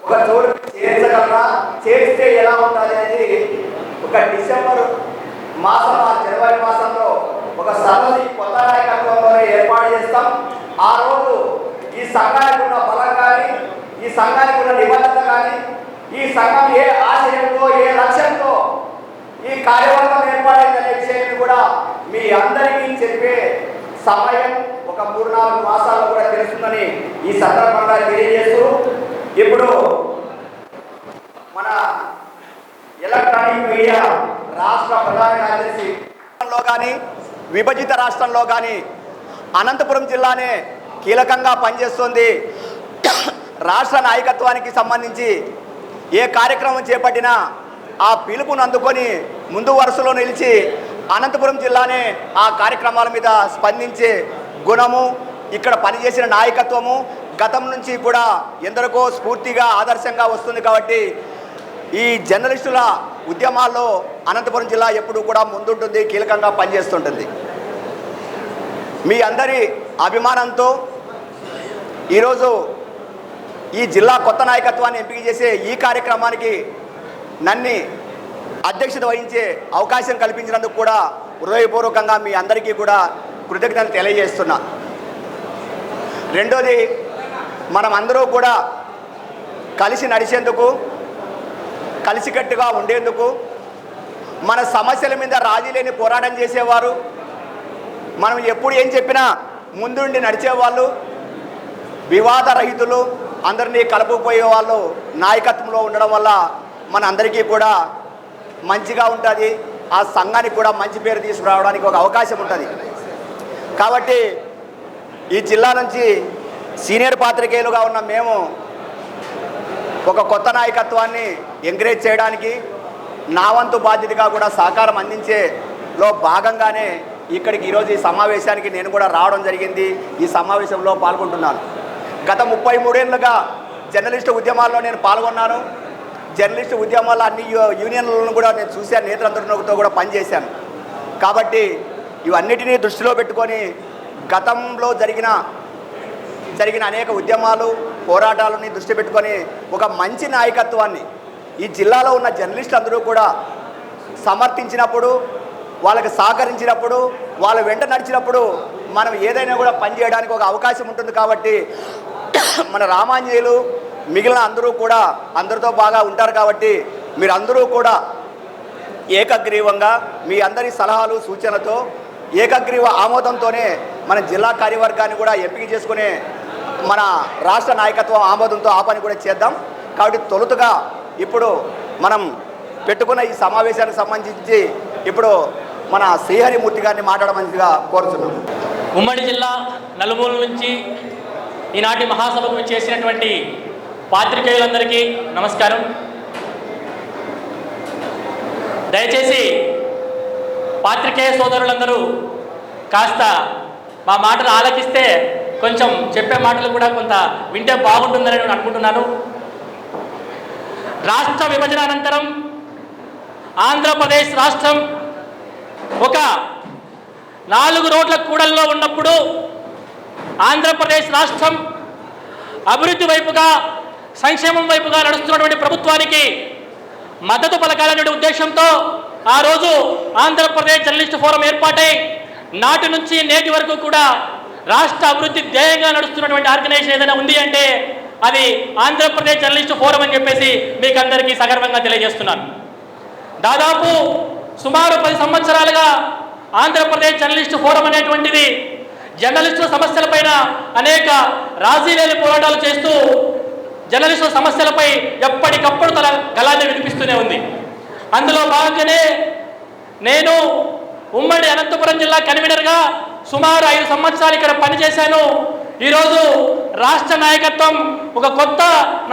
ఒక చోటు చేర్చగలరా, చేస్తే ఎలా ఉంటుంది అనేది ఒక డిసెంబర్ మాసం, జనవరి మాసంలో ఒక సదస్సు కొత్త నాయకత్వంలో ఏర్పాటు చేస్తాం. ఆ రోజు ఈ సంఘానికి ఉన్న బలం కానీ, ఈ సంఘానికి ఉన్న నిబద్ధత కానీ, ఈ సంఘం ఏ ఆశయంతో ఏ లక్ష్యంతో ఈ కార్యవర్గం ఏర్పాటైందనే విషయాన్ని కూడా మీ అందరికీ చెప్పే సమయం ఒక 3-4 మాసాలు కూడా తెలుస్తుందని ఈ సందర్భంగా తెలియజేస్తూ, ఇప్పుడు మన ఎలక్ట్రానిక్ మీడియా రాష్ట్ర ప్రధాన కార్యదర్శి కానీ విభజిత రాష్ట్రంలో కానీ అనంతపురం జిల్లానే కీలకంగా పనిచేస్తుంది. రాష్ట్ర నాయకత్వానికి సంబంధించి ఏ కార్యక్రమం చేపట్టినా ఆ పిలుపును అందుకొని ముందు వరుసలో నిలిచి అనంతపురం జిల్లానే ఆ కార్యక్రమాల మీద స్పందించే గుణము, ఇక్కడ పనిచేసిన నాయకత్వము గతం నుంచి కూడా ఎందరికో స్ఫూర్తిగా ఆదర్శంగా వస్తుంది. కాబట్టి ఈ జర్నలిస్టుల ఉద్యమాల్లో అనంతపురం జిల్లా ఎప్పుడూ కూడా ముందుంటుంది, కీలకంగా పనిచేస్తుంటుంది. మీ అందరి అభిమానంతో ఈరోజు ఈ జిల్లా కొత్త నాయకత్వాన్ని ఎంపిక చేసే ఈ కార్యక్రమానికి నన్ను అధ్యక్షత వహించే అవకాశం కల్పించినందుకు కూడా హృదయపూర్వకంగా మీ అందరికీ కూడా కృతజ్ఞతలు తెలియజేస్తున్నా. రెండోది, మనం అందరూ కూడా కలిసి నడిచేందుకు, కలిసికట్టుగా ఉండేందుకు, మన సమస్యల మీద రాజీ లేని పోరాటం చేసేవారు, మనం ఎప్పుడు ఏం చెప్పినా ముందుండి నడిచేవాళ్ళు, వివాద రహితులు, అందరినీ కలుపుకుపోయే వాళ్ళు నాయకత్వంలో ఉండడం వల్ల మన అందరికీ కూడా మంచిగా ఉంటుంది. ఆ సంఘానికి కూడా మంచి పేరు తీసుకురావడానికి ఒక అవకాశం ఉంటుంది. కాబట్టి ఈ జిల్లా నుంచి సీనియర్ పాత్రికేయులుగా ఉన్న మేము ఒక కొత్త నాయకత్వాన్ని ఎంకరేజ్ చేయడానికి నా వంతు బాధ్యతగా కూడా సహకారం అందించేలో భాగంగానే ఇక్కడికి ఈరోజు ఈ సమావేశానికి నేను కూడా రావడం జరిగింది. ఈ సమావేశంలో పాల్గొంటున్నాను. గత 33 ఏళ్ళుగా జర్నలిస్టు ఉద్యమాల్లో నేను పాల్గొన్నాను. జర్నలిస్టు ఉద్యమాల్లో అన్ని యూనియన్లను కూడా నేను చూశాను, నేతలందరితో కూడా పనిచేశాను. కాబట్టి ఇవన్నిటినీ దృష్టిలో పెట్టుకొని గతంలో జరిగిన అనేక ఉద్యమాలు, పోరాటాలని దృష్టి పెట్టుకొని ఒక మంచి నాయకత్వాన్ని ఈ జిల్లాలో ఉన్న జర్నలిస్టులు అందరూ కూడా సమర్థించినప్పుడు, వాళ్ళకి సహకరించినప్పుడు, వాళ్ళ వెంట నడిచినప్పుడు మనం ఏదైనా కూడా పనిచేయడానికి ఒక అవకాశం ఉంటుంది. కాబట్టి మన రామాంజనేయులు మిగిలిన అందరూ కూడా అందరితో బాగా ఉంటారు. కాబట్టి మీరందరూ కూడా ఏకగ్రీవంగా మీ అందరి సలహాలు సూచనలతో ఏకగ్రీవ ఆమోదంతోనే మన జిల్లా కార్యవర్గాన్ని కూడా ఎంపిక చేసుకునే మన రాష్ట్ర నాయకత్వం ఆమోదంతో ఆ పని కూడా చేద్దాం. కాబట్టి తొలుతగా ఇప్పుడు మనం పెట్టుకున్న ఈ సమావేశానికి సంబంధించి ఇప్పుడు మన శ్రీహరిమూర్తి గారిని మాట్లాడమనిగా కోరుతున్నాం. ఉమ్మడి జిల్లా నలుమూల నుంచి ఈనాటి మహాసభకు చేసినటువంటి పాత్రికేయులందరికీ నమస్కారం. దయచేసి పాత్రికేయ సోదరులందరూ కాస్త మా మాటలు ఆలకిస్తే కొంచెం చెప్పే మాటలు కూడా కొంత వింటే బాగుంటుందని నేను అనుకుంటున్నాను. రాష్ట్ర విభజన అనంతరం ఆంధ్రప్రదేశ్ రాష్ట్రం ఒక 4 రోడ్ల కూడల్లో ఉన్నప్పుడు ఆంధ్రప్రదేశ్ రాష్ట్రం అభివృద్ధి వైపుగా, సంక్షేమం వైపుగా నడుస్తున్నటువంటి ప్రభుత్వానికి మద్దతు పలకాలనే ఉద్దేశంతో ఆ రోజు ఆంధ్రప్రదేశ్ జర్నలిస్ట్ ఫోరం ఏర్పాటై నాటి నుంచి నేటి వరకు కూడా రాష్ట్ర అభివృద్ధి ధ్యేయంగా నడుస్తున్నటువంటి ఆర్గనైజేషన్ ఏదైనా ఉంది అంటే అది ఆంధ్రప్రదేశ్ జర్నలిస్ట్ ఫోరం అని చెప్పేసి మీకు అందరికీ సగర్వంగా తెలియజేస్తున్నాను. దాదాపు సుమారు 10 సంవత్సరాలుగా ఆంధ్రప్రదేశ్ జర్నలిస్ట్ ఫోరం అనేటువంటిది జర్నలిస్టుల సమస్యలపైన అనేక రాజీ లేని పోరాటాలు చేస్తూ జర్నలిస్టుల సమస్యలపై ఎప్పటికప్పుడు తన గళాన్ని వినిపిస్తూనే ఉంది. అందులో భాగంగానే నేను ఉమ్మడి అనంతపురం జిల్లా కన్వీనర్గా సుమారు 5 సంవత్సరాలు ఇక్కడ పనిచేశాను. ఈరోజు రాష్ట్ర నాయకత్వం ఒక కొత్త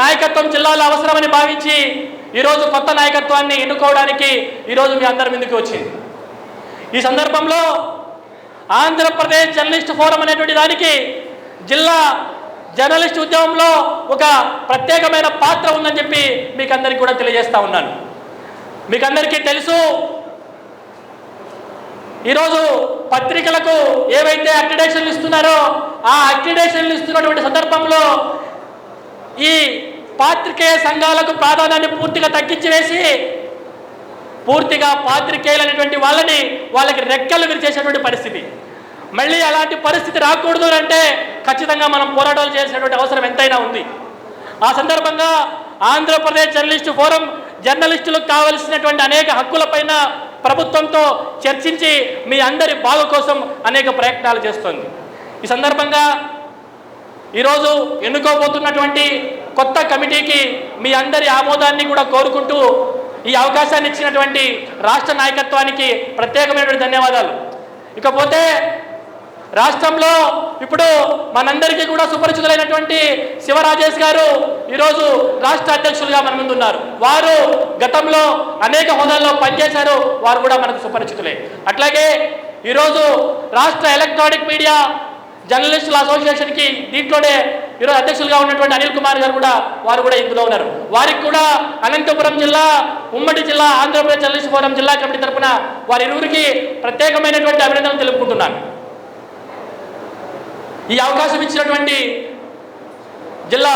నాయకత్వం జిల్లాలో అవసరమని భావించి ఈరోజు కొత్త నాయకత్వాన్ని ఎన్నుకోవడానికి ఈరోజు మీ అందరి ముందుకు వచ్చింది. ఈ సందర్భంలో ఆంధ్రప్రదేశ్ జర్నలిస్ట్ ఫోరం అనేటువంటి దానికి జిల్లా జర్నలిస్ట్ ఉద్యమంలో ఒక ప్రత్యేకమైన పాత్ర ఉందని చెప్పి మీకు అందరికీ కూడా తెలియజేస్తా ఉన్నాను. మీకు అందరికీ తెలుసు, ఈరోజు పత్రికలకు ఏవైతే అక్రిడేషన్లు ఇస్తున్నారో ఆ అక్రిడేషన్లు ఇస్తున్నటువంటి సందర్భంలో ఈ పాత్రికేయ సంఘాలకు ప్రాధాన్యాన్ని పూర్తిగా తగ్గించి వేసి పూర్తిగా పాత్రికేయులు అనేటువంటి వాళ్ళకి రెక్కలు విరిచేసేటువంటి పరిస్థితి. మళ్ళీ అలాంటి పరిస్థితి రాకూడదు అంటే ఖచ్చితంగా మనం పోరాటాలు చేసేటువంటి అవసరం ఎంతైనా ఉంది. ఆ సందర్భంగా ఆంధ్రప్రదేశ్ జర్నలిస్టు ఫోరం జర్నలిస్టులకు కావలసినటువంటి అనేక హక్కులపైన ప్రభుత్వంతో చర్చించి మీ అందరి బాగు కోసం అనేక ప్రయత్నాలు చేస్తోంది. ఈ సందర్భంగా ఈరోజు ఎన్నుకోబోతున్నటువంటి కొత్త కమిటీకి మీ అందరి ఆమోదాన్ని కూడా కోరుకుంటూ ఈ అవకాశాన్ని ఇచ్చినటువంటి రాష్ట్ర నాయకత్వానికి ప్రత్యేకమైనటువంటి ధన్యవాదాలు. ఇకపోతే రాష్ట్రంలో ఇప్పుడు మనందరికీ కూడా సుపరిచితులైనటువంటి శివరాజేష్ గారు ఈరోజు రాష్ట్ర అధ్యక్షులుగా మన ముందు ఉన్నారు. వారు గతంలో అనేక హోదాల్లో పనిచేశారు. వారు కూడా మనకు సుపరిచితులే. అట్లాగే ఈరోజు రాష్ట్ర ఎలక్ట్రానిక్ మీడియా జర్నలిస్టుల అసోసియేషన్కి దీంట్లోనే ఈరోజు అధ్యక్షులుగా ఉన్నటువంటి అనిల్ కుమార్ గారు కూడా వారు కూడా ఇందులో ఉన్నారు. వారికి కూడా అనంతపురం జిల్లా ఉమ్మడి జిల్లా ఆంధ్రప్రదేశ్ జర్నలిస్ట్ ఫోరం జిల్లా కమిటీ తరఫున వారి ఇరువురికి ప్రత్యేకమైనటువంటి అభినందనలు తెలుపుకుంటున్నాను. ఈ అవకాశం ఇచ్చినటువంటి జిల్లా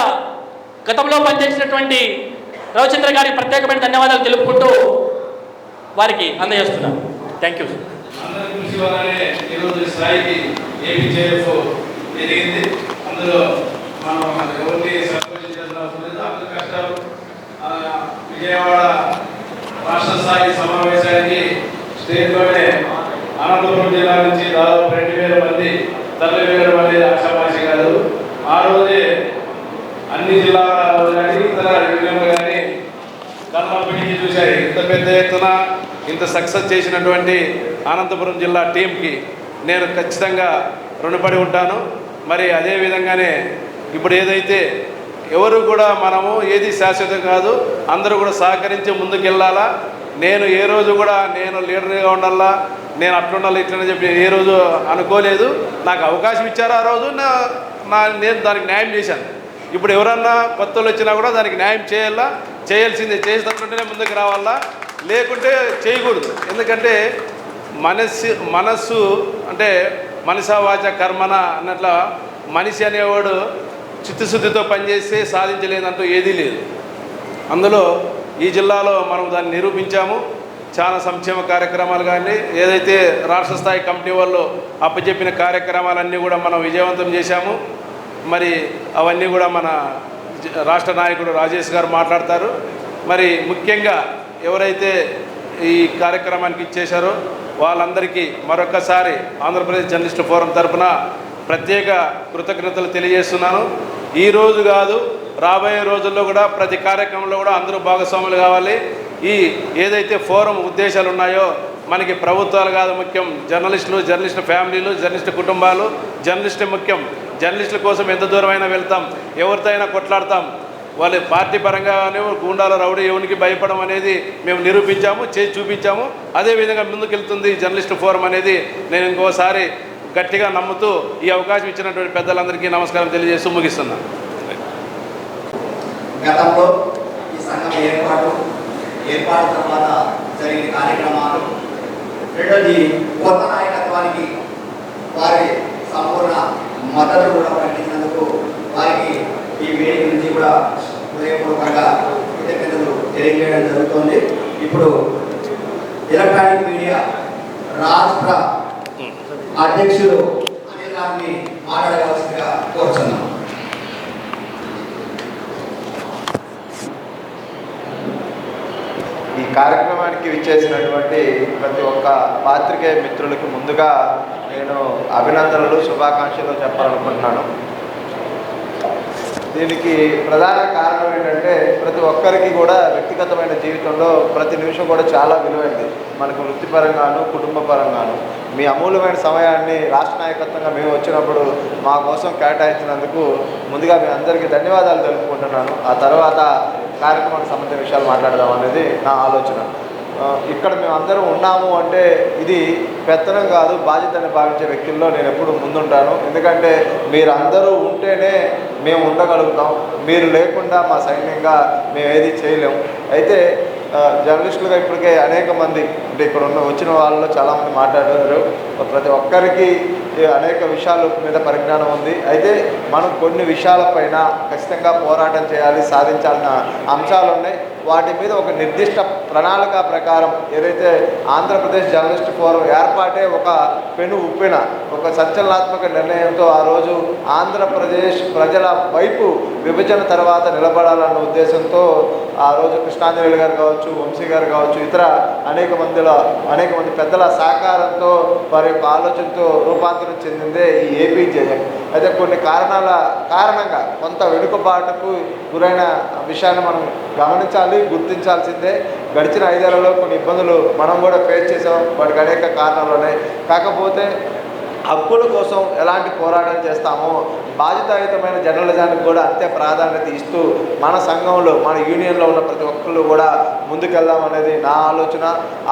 గతంలో పనిచేసినటువంటి రవిచంద్ర గారికి ప్రత్యేకమైన ధన్యవాదాలు తెలుపుకుంటూ వారికి అందజేస్తున్నాను. Thank you. జరిగింది. అందులో మనం ఎవరిని సంతోషించాల్సిన అవసరం లేదు. అందరూ కష్టాలు విజయవాడ రాష్ట్ర స్థాయి సమావేశానికి స్టేట్లోనే అనంతపురం జిల్లా నుంచి దాదాపు 2,000 మంది తరలివేయడం అనేది ఆశామాషి కాదు. ఆ రోజే అన్ని జిల్లాలు కానీ ఇతర యూనియన్లు కానీ కళ్ళ చూశాయి. ఇంత పెద్ద ఎత్తున ఇంత సక్సెస్ చేసినటువంటి అనంతపురం జిల్లా టీంకి నేను ఖచ్చితంగా రుణపడి ఉంటాను. మరి అదే విధంగానే ఇప్పుడు ఏదైతే ఎవరు కూడా మనము ఏది శాశ్వతం కాదు, అందరూ కూడా సహకరించి ముందుకెళ్ళాలా. నేను ఏ రోజు కూడా నేను లీడర్గా ఉండాలా, నేను అట్లుండాలి ఇట్లని చెప్పి ఏ రోజు అనుకోలేదు. నాకు అవకాశం ఇచ్చారు ఆ రోజు, నేను దానికి న్యాయం చేశాను. ఇప్పుడు ఎవరన్నా కొత్త వాళ్ళు వచ్చినా కూడా దానికి న్యాయం చేయాలా, చేయాల్సిందే. చేసినట్టుంటేనే ముందుకు రావాలా, లేకుంటే చేయకూడదు. ఎందుకంటే మనస్సు అంటే మనసా వాచ కర్మన అన్నట్ల మనిషి అనేవాడు చిత్తశుద్ధితో పనిచేస్తే సాధించలేదంటూ ఏదీ లేదు. అందులో ఈ జిల్లాలో మనం దాన్ని నిరూపించాము. చాలా సంక్షేమ కార్యక్రమాలు కానీ ఏదైతే రాష్ట్ర స్థాయి కమిటీ వాళ్ళు అప్పచెప్పిన కార్యక్రమాలన్నీ కూడా మనం విజయవంతం చేశాము. మరి అవన్నీ కూడా మన రాష్ట్ర నాయకుడు రాజేష్ గారు మాట్లాడతారు. మరి ముఖ్యంగా ఎవరైతే ఈ కార్యక్రమానికి ఇచ్చేశారో వాళ్ళందరికీ మరొకసారి ఆంధ్రప్రదేశ్ జర్నలిస్ట్ ఫోరం తరఫున ప్రత్యేక కృతజ్ఞతలు తెలియజేస్తున్నాను. ఈరోజు కాదు, రాబోయే రోజుల్లో కూడా ప్రతి కార్యక్రమంలో కూడా అందరూ భాగస్వాములు కావాలి. ఈ ఏదైతే ఫోరం ఉద్దేశాలు ఉన్నాయో మనకి ప్రభుత్వాలు కాదు ముఖ్యం, జర్నలిస్టుల ఫ్యామిలీలు, జర్నలిస్టు కుటుంబాలు, జర్నలిస్టే ముఖ్యం. జర్నలిస్టుల కోసం ఎంత దూరమైనా వెళ్తాం, ఎవరితో అయినా కొట్లాడతాం. వాళ్ళు పార్టీ పరంగానే గూండాల రౌడీ ఎవరికి భయపడడం అనేది మేము నిరూపించాము, చేసి చూపించాము. అదేవిధంగా ముందుకెళ్తుంది జర్నలిస్ట్ ఫోరం అనేది నేను ఇంకోసారి గట్టిగా నమ్ముతూ ఈ అవకాశం ఇచ్చినటువంటి పెద్దలందరికీ నమస్కారం తెలియజేస్తూ ముగిస్తున్నాను. గతంలో ఈ సంఘం ఏర్పాటు తర్వాత జరిగిన కార్యక్రమాలు, రెండోది కొత్త నాయకత్వానికి వారి సంపూర్ణ మద్దతు కూడా ప్రకటించినందుకు వారికి ఈ వేదిక నుంచి కూడా హృదయపూర్వకంగా కృతజ్ఞతలు తెలియజేయడం జరుగుతుంది. ఇప్పుడు ఎలక్ట్రానిక్ మీడియా రాష్ట్ర అధ్యక్షులు అనిల్ గారిని మాట్లాడవలసిందిగా కోరుతున్నాం. ఈ కార్యక్రమానికి విచ్చేసినటువంటి ప్రతి ఒక్క పాత్రికేయ మిత్రులకి ముందుగా నేను అభినందనలు, శుభాకాంక్షలు చెప్పాలనుకుంటున్నాను. దీనికి ప్రధాన కారణం ఏంటంటే ప్రతి ఒక్కరికి కూడా వ్యక్తిగతమైన జీవితంలో ప్రతి నిమిషం కూడా చాలా విలువైంది. మనకు వృత్తిపరంగాను, కుటుంబ పరంగాను మీ అమూల్యమైన సమయాన్ని రాష్ట్ర నాయకత్వంగా మేము వచ్చినప్పుడు మా కోసం కేటాయించినందుకు ముందుగా మీ అందరికీ ధన్యవాదాలు తెలుపుకుంటున్నాను. ఆ తర్వాత కార్యక్రమానికి సంబంధించిన విషయాలు మాట్లాడదాం అనేది నా ఆలోచన. ఇక్కడ మేము అందరం ఉన్నాము అంటే ఇది పెత్తనం కాదు, బాధ్యతని భావించే వ్యక్తుల్లో నేను ఎప్పుడు ముందుంటాను. ఎందుకంటే మీరందరూ ఉంటేనే మేము ఉండగలుగుతాం, మీరు లేకుండా మా సైన్యంగా మేము ఏది చేయలేము. అయితే జర్నలిస్టులుగా ఇప్పటికే అనేక మంది అంటే ఇక్కడ వచ్చిన వాళ్ళలో చాలామంది మాట్లాడారు. ప్రతి ఒక్కరికి అనేక విషయాల మీద పరిజ్ఞానం ఉంది. అయితే మనం కొన్ని విషయాలపైన ఖచ్చితంగా పోరాటం చేయాలి, సాధించాల్సిన అంశాలు ఉన్నాయి. వాటి మీద ఒక నిర్దిష్ట ప్రణాళిక ప్రకారం ఏదైతే ఆంధ్రప్రదేశ్ జర్నలిస్ట్ ఫోరం ఏర్పాటే ఒక పెను ఉప్పిన ఒక సంచలనాత్మక నిర్ణయంతో ఆ రోజు ఆంధ్రప్రదేశ్ ప్రజల వైపు విభజన తర్వాత నిలబడాలన్న ఉద్దేశంతో ఆ రోజు కృష్ణాంజనేయులు గారు కావచ్చు, వంశీ గారు కావచ్చు, ఇతర అనేక మంది పెద్దల సహకారంతో వారి యొక్క ఆలోచనతో రూపాంతరం చెందిందే ఈ ఏపీజేఎఫ్. అయితే కొన్ని కారణంగా కొంత వెనుకబాటుకు గురైన విషయాన్ని మనం గమనించాలి, గుర్తించాల్సిందే. గడిచిన 5 ఏళ్లలో కొన్ని ఇబ్బందులు మనం కూడా ఫేస్ చేసాం. వాటికి అనేక కారణాలు ఉన్నాయి. కాకపోతే హక్కుల కోసం ఎలాంటి పోరాటం చేస్తామో బాధ్యతాయుతమైన జర్నలిజానికి కూడా అంతే ప్రాధాన్యత ఇస్తూ మన సంఘంలో, మన యూనియన్లో ఉన్న ప్రతి ఒక్కళ్ళు కూడా ముందుకెళ్దాం అనేది నా ఆలోచన.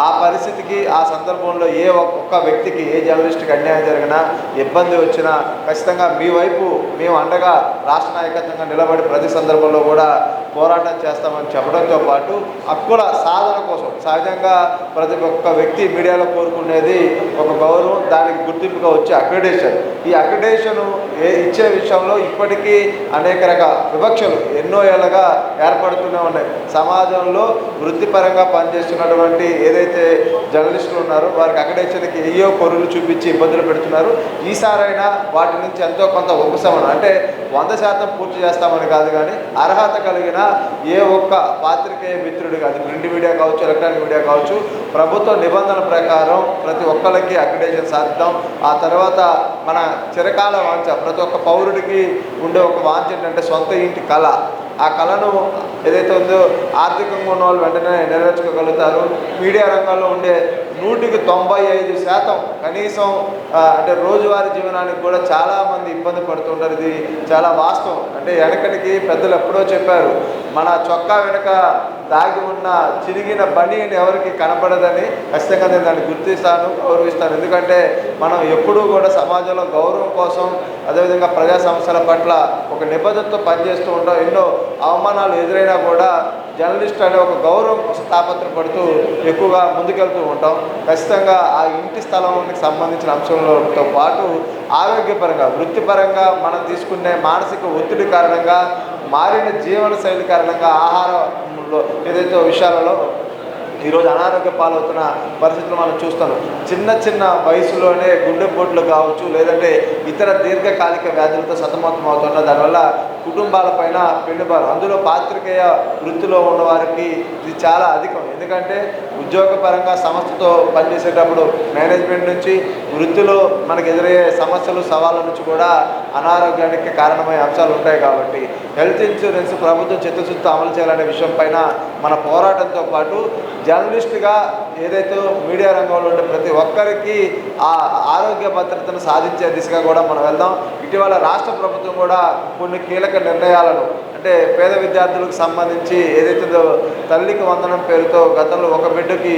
ఆ పరిస్థితికి, ఆ సందర్భంలో ఏ ఒక్క వ్యక్తికి, ఏ జర్నలిస్ట్కి అన్యాయం జరిగినా, ఇబ్బంది వచ్చినా ఖచ్చితంగా మీ వైపు మేము అండగా రాష్ట్ర నాయకత్వంగా నిలబడి ప్రతి సందర్భంలో కూడా పోరాటం చేస్తామని చెప్పడంతో పాటు హక్కుల సాధన కోసం సహజంగా ప్రతి ఒక్క వ్యక్తి మీడియాలో కోరుకునేది ఒక గౌరవం, దానికి గుర్తింపుగా వచ్చే అక్రిడేషన్. ఈ అక్రిడేషన్ ఇచ్చే విషయంలో ఇప్పటికీ అనేక రకాల వివక్షలు ఎన్నో ఏళ్ళగా ఏర్పడుతూనే ఉన్నాయి. సమాజంలో వృత్తిపరంగా పనిచేస్తున్నటువంటి ఏదైతే జర్నలిస్టులు ఉన్నారో వారికి అక్రిడేషన్కి ఏయో కొరులు చూపించి ఇబ్బందులు పెడుతున్నారు. ఈసారైనా వాటి నుంచి ఎంతో కొంత ఉపశమనం, అంటే 100% పూర్తి చేస్తామని కాదు, కానీ అర్హత కలిగిన ఏ ఒక్క పాత్రికేయ మిత్రుడు కాదు, ప్రింట్ మీడియా కావచ్చు, ఎలక్ట్రానిక్ మీడియా కావచ్చు, ప్రభుత్వ నిబంధనల ప్రకారం ప్రతి ఒక్కరికి అక్రిడేషన్ సాధిద్దాం. ఆ తర్వాత మన చిరకాల వాంఛ, ప్రతి ఒక్క పౌరుడికి ఉండే ఒక వాంఛ ఏంటంటే సొంత ఇంటి కళ. ఆ కళను ఏదైతే ఉందో ఆర్థికంగా ఉన్న వాళ్ళు వెంటనే నెరవేర్చుకోగలుగుతారు. మీడియా రంగంలో ఉండే 100% కనీసం అంటే రోజువారీ జీవనానికి కూడా చాలామంది ఇబ్బంది పడుతుంటారు. ఇది చాలా వాస్తవం. అంటే వెనకటికి పెద్దలు ఎప్పుడో చెప్పారు, మన చొక్కా వెనుక దాగి ఉన్న చిరిగిన బనీని ఎవరికి కనపడదని. ఖచ్చితంగా నేను దాన్ని గుర్తిస్తాను, గౌరవిస్తాను. ఎందుకంటే మనం ఎప్పుడూ కూడా సమాజంలో గౌరవం కోసం, అదేవిధంగా ప్రజా సమస్యల పట్ల ఒక నిబద్ధతతో పనిచేస్తూ ఉంటాం. ఎన్నో అవమానాలు ఎదురైనా కూడా జర్నలిస్ట్ అనే ఒక గౌరవం కోసం తాపత్రపడుతూ ఎక్కువగా ముందుకెళ్తూ ఉంటాం. ఖచ్చితంగా ఆ ఇంటి స్థలానికి సంబంధించిన అంశంతో పాటు ఆరోగ్యపరంగా, వృత్తిపరంగా మనం తీసుకునే మానసిక ఒత్తిడి కారణంగా, మారిన జీవన శైలి కారణంగా, ఆహారంలో ఏదైతే విషయాలలో ఈరోజు అనారోగ్య పాలవుతున్న పరిస్థితులు మనం చూస్తున్నాం. చిన్న వయసులోనే గుండెపోట్లు కావచ్చు, లేదంటే ఇతర దీర్ఘకాలిక వ్యాధులతో సతమతం అవుతున్న దానివల్ల కుటుంబాలపైన పెండుబారు, అందులో పాత్రికేయ వృత్తిలో ఉన్న వారికి ఇది చాలా అధికం. ఎందుకంటే ఉద్యోగపరంగా సంస్థతో పనిచేసేటప్పుడు మేనేజ్మెంట్ నుంచి, వృత్తిలో మనకు ఎదురయ్యే సమస్యలు, సవాళ్ళ నుంచి కూడా అనారోగ్యానికి కారణమయ్యే అంశాలు ఉంటాయి. కాబట్టి హెల్త్ ఇన్సూరెన్స్ ప్రభుత్వం చిత్తశుద్ధితో అమలు చేయాలనే విషయం పైన మన పోరాటంతో పాటు జర్నలిస్టుగా ఏదైతే మీడియా రంగంలో ఉండే ప్రతి ఒక్కరికి ఆ ఆరోగ్య భద్రతను సాధించే దిశగా కూడా మనం వెళ్దాం. ఇటీవల రాష్ట్ర ప్రభుత్వం కూడా కొన్ని కీలక నిర్ణయాలను, అంటే పేద విద్యార్థులకు సంబంధించి ఏదైతే తల్లికి వందనం పేరుతో గతంలో ఒక బిడ్డకి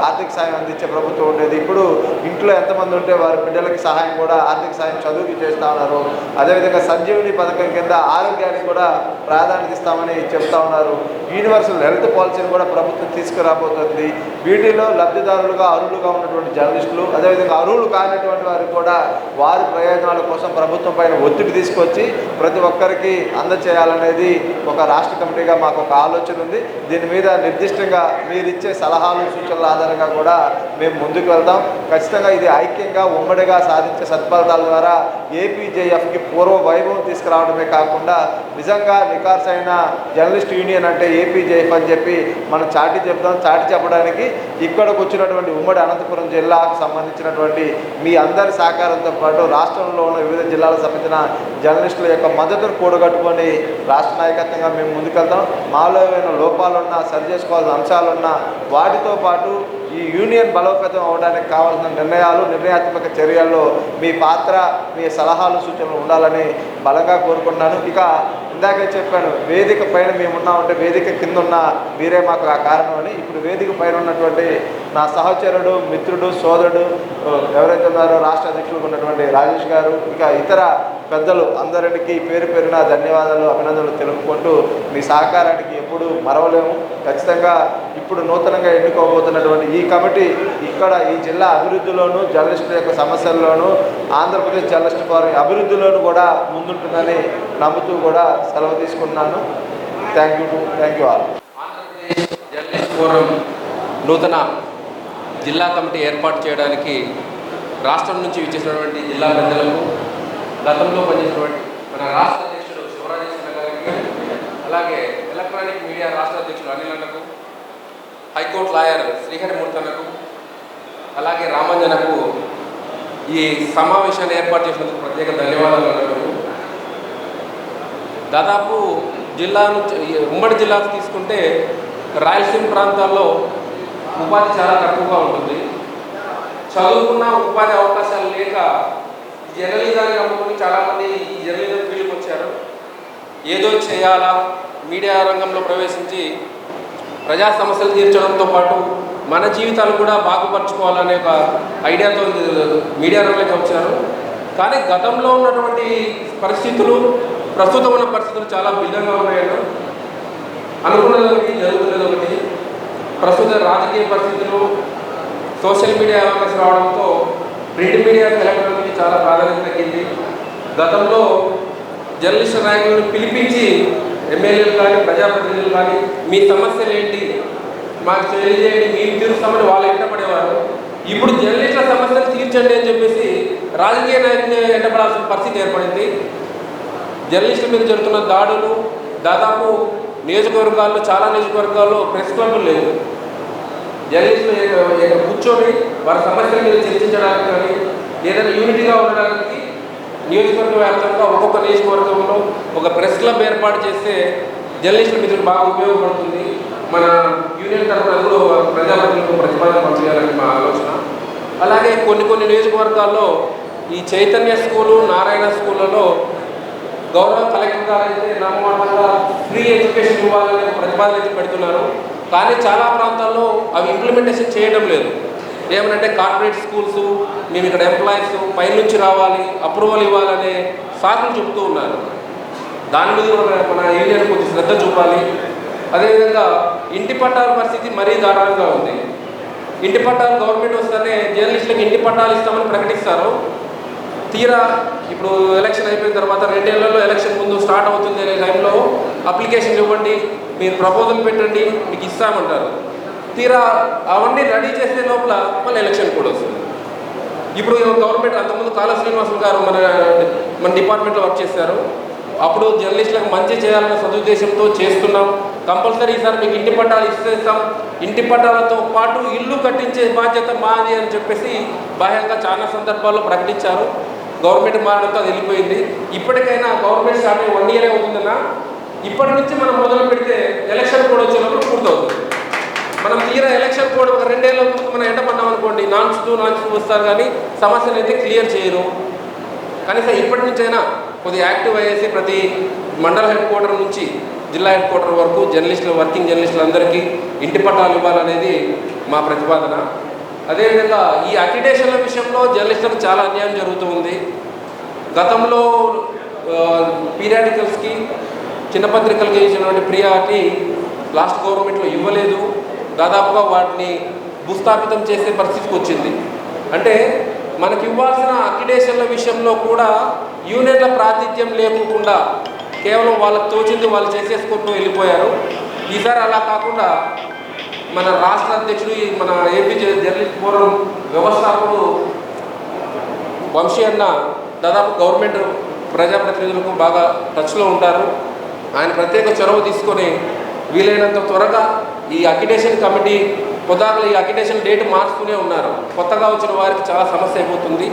ఆర్థిక సాయం అందించే ప్రభుత్వం ఉండేది. ఇప్పుడు ఇంట్లో ఎంతమంది ఉంటే వారి బిడ్డలకి సహాయం కూడా, ఆర్థిక సాయం చదువుకి చేస్తూ ఉన్నారు. అదేవిధంగా సంజీవిని పథకం కింద ఆరోగ్యానికి కూడా ప్రాధాన్యత ఇస్తామని చెప్తా ఉన్నారు. యూనివర్సల్ హెల్త్ పాలసీని కూడా ప్రభుత్వం తీసుకురాబోతుంది. వీటిలో లబ్ధిదారులుగా అర్హులుగా ఉన్నటువంటి జర్నలిస్టులు, అదేవిధంగా అర్హులు కానిటువంటి వారు కూడా వారి ప్రయోజనాల కోసం ప్రభుత్వం పైన ఒత్తిడి తీసుకొచ్చి ప్రతి ఒక్కరికి అందచేయాలనేది ఒక రాష్ట్ర కమిటీగా మాకు ఒక ఆలోచన ఉంది. దీని మీద నిర్దిష్టంగా మీరిచ్చే సలహాలు, సూచనల ఆధారంగా కూడా మేము ముందుకు వెళ్తాం. ఖచ్చితంగా ఇది ఐక్యంగా, ఉమ్మడిగా సాధించే సత్ఫలితాల ద్వారా ఏపీజేఎఫ్కి పూర్వ వైభవం తీసుకురావడమే కాకుండా నిజంగా నికార్సైన జర్నలిస్ట్ యూనియన్ అంటే ఏపీజేఎఫ్ అని చెప్పి మనం చాటి చెప్తాం. చాటి చెప్పడానికి ఇక్కడికి వచ్చినటువంటి ఉమ్మడి అనంతపురం జిల్లాకు సంబంధించినటువంటి మీ అందరి సహకారంతో పాటు రాష్ట్రంలో ఉన్న వివిధ జిల్లాలకు సంబంధించిన జర్నలిస్టుల యొక్క మద్దతును కూడగట్టుకొని రాష్ట్ర నాయకత్వంగా మేము ముందుకెళ్తాం. మాలో ఏమైనా లోపాలున్నా, సరి చేసుకోవాల్సిన అంశాలున్నా వాటితో పాటు ఈ యూనియన్ బలోపేతం అవడానికి కావాల్సిన నిర్ణయాత్మక చర్యల్లో మీ పాత్ర, మీ సలహాలు, సూచనలు ఉండాలని బలంగా కోరుకుంటున్నాను. ఇక ఇందాకే చెప్పాను, వేదిక పైన మేమున్నామంటే వేదిక కింద ఉన్న మీరే మాకు ఆ కారణం అని. ఇప్పుడు వేదిక పైన ఉన్నటువంటి నా సహచరుడు, మిత్రుడు, సోదరుడు ఎవరైతే ఉన్నారో రాష్ట్ర అధ్యక్షులు ఉన్నటువంటి రాజేష్ గారు, ఇక ఇతర పెద్దలు అందరికి పేరు పేరున ధన్యవాదాలు, అభినందనలు తెలుపుకుంటూ మీ సహకారానికి ఎప్పుడు మరవలేము. ఖచ్చితంగా ఇప్పుడు నూతనంగా ఎన్నుకోబోతున్నటువంటి ఈ కమిటీ ఇక్కడ ఈ జిల్లా అభివృద్ధిలోను, జర్నలిస్టుల యొక్క సమస్యల్లోనూ, ఆంధ్రప్రదేశ్ జర్నలిస్ట్ ఫోరం అభివృద్ధిలోనూ కూడా ముందుంటుందని నమ్ముతూ కూడా సెలవు తీసుకున్నాను. Thank you all. Andhra Pradesh journalist forum నూతన జిల్లా కమిటీ ఏర్పాటు చేయడానికి రాష్ట్రం నుంచి విచ్చేసినటువంటి జిల్లా పెద్దలకు, గతంలో పనిచేసినటువంటి మన రాష్ట్ర అధ్యక్షుడు శివరాజేశ్వర గారికి, అలాగే ఎలక్ట్రానిక్ మీడియా రాష్ట్ర అధ్యక్షుడు అనిల్ అన్నకు, హైకోర్టు లాయర్ శ్రీహరిమూర్తి అన్నకు, అలాగే రామంజనకు ఈ సమావేశాన్ని ఏర్పాటు చేసినందుకు ప్రత్యేక ధన్యవాదాలు అన్నట్టు. దాదాపు జిల్లా నుంచి ఉమ్మడి జిల్లాకు తీసుకుంటే రాయలసీమ ప్రాంతాల్లో ఉపాధి చాలా తక్కువగా ఉంటుంది. చదువుకున్న ఉపాధి అవకాశాలు లేక జర్నలిజాన్ని నమ్ముకుని చాలామంది ఈ జర్నలిజం ఫీల్డ్కి వచ్చారు. ఏదో చేయాలా, మీడియా రంగంలో ప్రవేశించి ప్రజా సమస్యలు తీర్చడంతో పాటు మన జీవితాలు కూడా బాగుపరచుకోవాలనే ఒక ఐడియాతో మీడియా రంగంలోకి వచ్చారు. కానీ గతంలో ఉన్నటువంటి పరిస్థితులు, ప్రస్తుతం ఉన్న పరిస్థితులు చాలా భిన్నంగా ఉన్నాయని అనుకున్నది ఒకటి, జరుగుతున్నది ఒకటి. ప్రస్తుత రాజకీయ పరిస్థితులు, సోషల్ మీడియా అవేర్నెస్ రావడంతో ప్రింట్ మీడియా ఎలక్ట్రానిక్ చాలా ప్రాధాన్యత తగ్గింది. గతంలో జర్నలిస్టు నాయకులను పిలిపించి ఎమ్మెల్యేలు కానీ ప్రజాప్రతినిధులు కానీ మీ సమస్యలు ఏంటి మాకు తెలియజేయండి, మేము తీరుస్తామని వాళ్ళు ఎంటపడేవారు. ఇప్పుడు జర్నలిస్టుల సమస్యలు తీర్చండి అని చెప్పేసి రాజకీయ నాయకులు ఎంటపడాల్సిన పరిస్థితి ఏర్పడింది. జర్నలిస్టుల మీద జరుగుతున్న దాడులు, దాదాపు నియోజకవర్గాల్లో చాలా నియోజకవర్గాల్లో ప్రెస్ క్లబ్లు లేవు. జర్నలిస్టులు కూర్చొని వారి సమస్యల మీద చర్చించడానికి కానీ ఏదైనా యూనిటీగా ఉండడానికి నియోజకవర్గ వ్యాప్తంగా ఒక్కొక్క నియోజకవర్గంలో ఒక ప్రెస్ క్లబ్ ఏర్పాటు చేస్తే జర్నలిస్టుల మిత్రులు బాగా ఉపయోగపడుతుంది. మన యూనియన్ తరఫున కూడా ప్రజాప్రతినిధులకు ప్రతిపాదన పంపించాలని మా ఆలోచన. అలాగే కొన్ని నియోజకవర్గాల్లో ఈ చైతన్య స్కూలు, నారాయణ స్కూళ్ళలో గౌరవ కలెక్టర్ గారు అయితే నామమాత్రంగా ఫ్రీ ఎడ్యుకేషన్ ఇవ్వాలనే ప్రతిపాదన అయితే పెడుతున్నారు. కానీ చాలా ప్రాంతాల్లో అవి ఇంప్లిమెంటేషన్ చేయడం లేదు. ఏమనంటే కార్పొరేట్ స్కూల్స్, మేము ఇక్కడ ఎంప్లాయీస్ పైనుంచి రావాలి, అప్రూవల్ ఇవ్వాలనే సాకులు చెబుతూ ఉన్నారు. దాని మీద మన యూనియన్ కొంచెం శ్రద్ధ చూపాలి. అదేవిధంగా ఇంటి పట్టాల పరిస్థితి మరీ దారుణంగా ఉంది. ఇంటి పట్టాలు గవర్నమెంట్ వస్తేనే జర్నలిస్టులకు ఇంటి పట్టాలు ఇస్తామని ప్రకటిస్తారు. తీరా ఇప్పుడు ఎలక్షన్ అయిపోయిన తర్వాత 2 ఏళ్లలో ఎలక్షన్ ముందు స్టార్ట్ అవుతుంది అనే టైంలో అప్లికేషన్ ఇవ్వండి, మీరు ప్రపోజల్ పెట్టండి, మీకు ఇస్తామంటారు. తీరా అవన్నీ రెడీ చేసే లోపల మళ్ళీ ఎలక్షన్ కూడా వస్తుంది. ఇప్పుడు గవర్నమెంట్ అంతకుముందు కాళా శ్రీనివాసులు గారు మన డిపార్ట్మెంట్లో వర్క్ చేశారు. అప్పుడు జర్నలిస్టులకు మంచి చేయాలనే సదుద్దేశంతో చేస్తున్నాం, కంపల్సరీ ఈసారి మీకు ఇంటి పట్టాలు ఇస్తాం, ఇంటి పట్టాలతో పాటు ఇల్లు కట్టించే బాధ్యత మాది అని చెప్పేసి బాహ్యంగా చాలా సందర్భాల్లో ప్రకటించారు. గవర్నమెంట్ మారడంతో అది వెళ్ళిపోయింది. ఇప్పటికైనా గవర్నమెంట్ స్టార్ట్ అయ్యి 1 ఇయర్ అవుతుందన్నా, ఇప్పటి నుంచి మనం మొదలు పెడితే ఎలక్షన్ కోడ్ వచ్చేటప్పుడు పూర్తవుతుంది. మనం తీరా ఎలక్షన్ కోడ్ ఒక 2 ఏళ్ళ ముందు మనం ఎండపడ్డాం అనుకోండి, నాన్స్ టూ వస్తారు కానీ సమస్యలు అయితే క్లియర్ చేయరు. కనీసం ఇప్పటి నుంచైనా కొద్దిగా యాక్టివ్ అయ్యేసి ప్రతి మండల హెడ్ క్వార్టర్ నుంచి జిల్లా హెడ్ క్వార్టర్ వరకు జర్నలిస్టులు, వర్కింగ్ జర్నలిస్టులందరికీ ఇంటి పట్టాలు ఇవ్వాలనేది మా ప్రతిపాదన. అదేవిధంగా ఈ అక్రిడేషన్ల విషయంలో జర్నలిస్టులకు చాలా అన్యాయం జరుగుతూ ఉంది. గతంలో పీరియాడికల్స్కి, చిన్న పత్రికలకి ఇచ్చినటువంటి ప్రియారిటీ లాస్ట్ గవర్నమెంట్లో ఇవ్వలేదు. దాదాపుగా వాటిని భూస్థాపితం చేసే పరిస్థితికి వచ్చింది. అంటే మనకి ఇవ్వాల్సిన అక్రిడేషన్ల విషయంలో కూడా యూనియన్ల ప్రాతిథ్యం లేకుండా కేవలం వాళ్ళకి తోచింది వాళ్ళు చేసేసుకుంటూ వెళ్ళిపోయారు. ఈసారి అలా కాకుండా మన రాష్ట్ర అధ్యక్షుడు, మన ఏపీ జర్నలిస్ట్ ఫోరం వ్యవస్థాపకుడు వంశీ అన్న దాదాపు గవర్నమెంట్ ప్రజాప్రతినిధులకు బాగా టచ్లో ఉంటారు. ఆయన ప్రత్యేక చొరవ తీసుకొని వీలైనంత త్వరగా ఈ అక్రిడేషన్ కమిటీ పొద్దాకలు ఈ అక్రిడేషన్ డేట్ మార్చుతూనే ఉన్నారు. కొత్తగా వచ్చిన వారికి చాలా సమస్య అయిపోతుంది.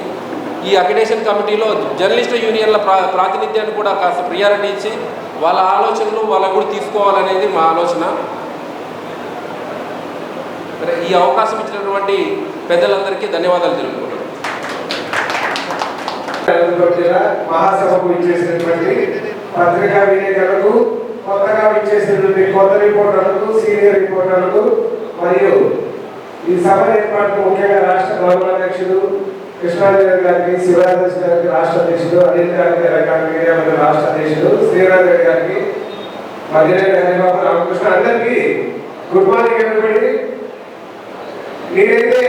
ఈ అక్రిడేషన్ కమిటీలో జర్నలిస్టు యూనియన్ల ప్రాతినిధ్యాన్ని కూడా కాస్త ప్రియారిటీ ఇచ్చి వాళ్ళ ఆలోచనలు వాళ్ళకు కూడా తీసుకోవాలనేది మా ఆలోచన. ఈ అవకాశం ఇచ్చినటువంటి పెద్దలందరికీ ధన్యవాదాలు తెలుపుకుంటున్నాను. మహాసభకు ఇచ్చేసినటువంటి పత్రికా విలేకరులకు, కొత్తగా ఇచ్చేసినటువంటి కొత్త రిపోర్టర్లకు, సీనియర్ రిపోర్టర్లకు మరియు ఈ సభ ఏర్పాటుకు ముఖ్యంగా రాష్ట్ర గౌరవ అధ్యక్షుడు కృష్ణారెడ్డి గారికి, శివరాజ్ గారికి రాష్ట్ర అధ్యక్షుడు, అనిల్ గారికి ఎలక్ట్రానిక్ మీడియా మరియు రాష్ట్ర అధ్యక్షుడు, శ్రీనాథ్ రెడ్డి గారికి, మధ్యరెడ్డి హరిబాబు, రామకృష్ణ అందరికీ గుడ్ మార్నింగ్ ఎవ్రీబడి. మీరైతే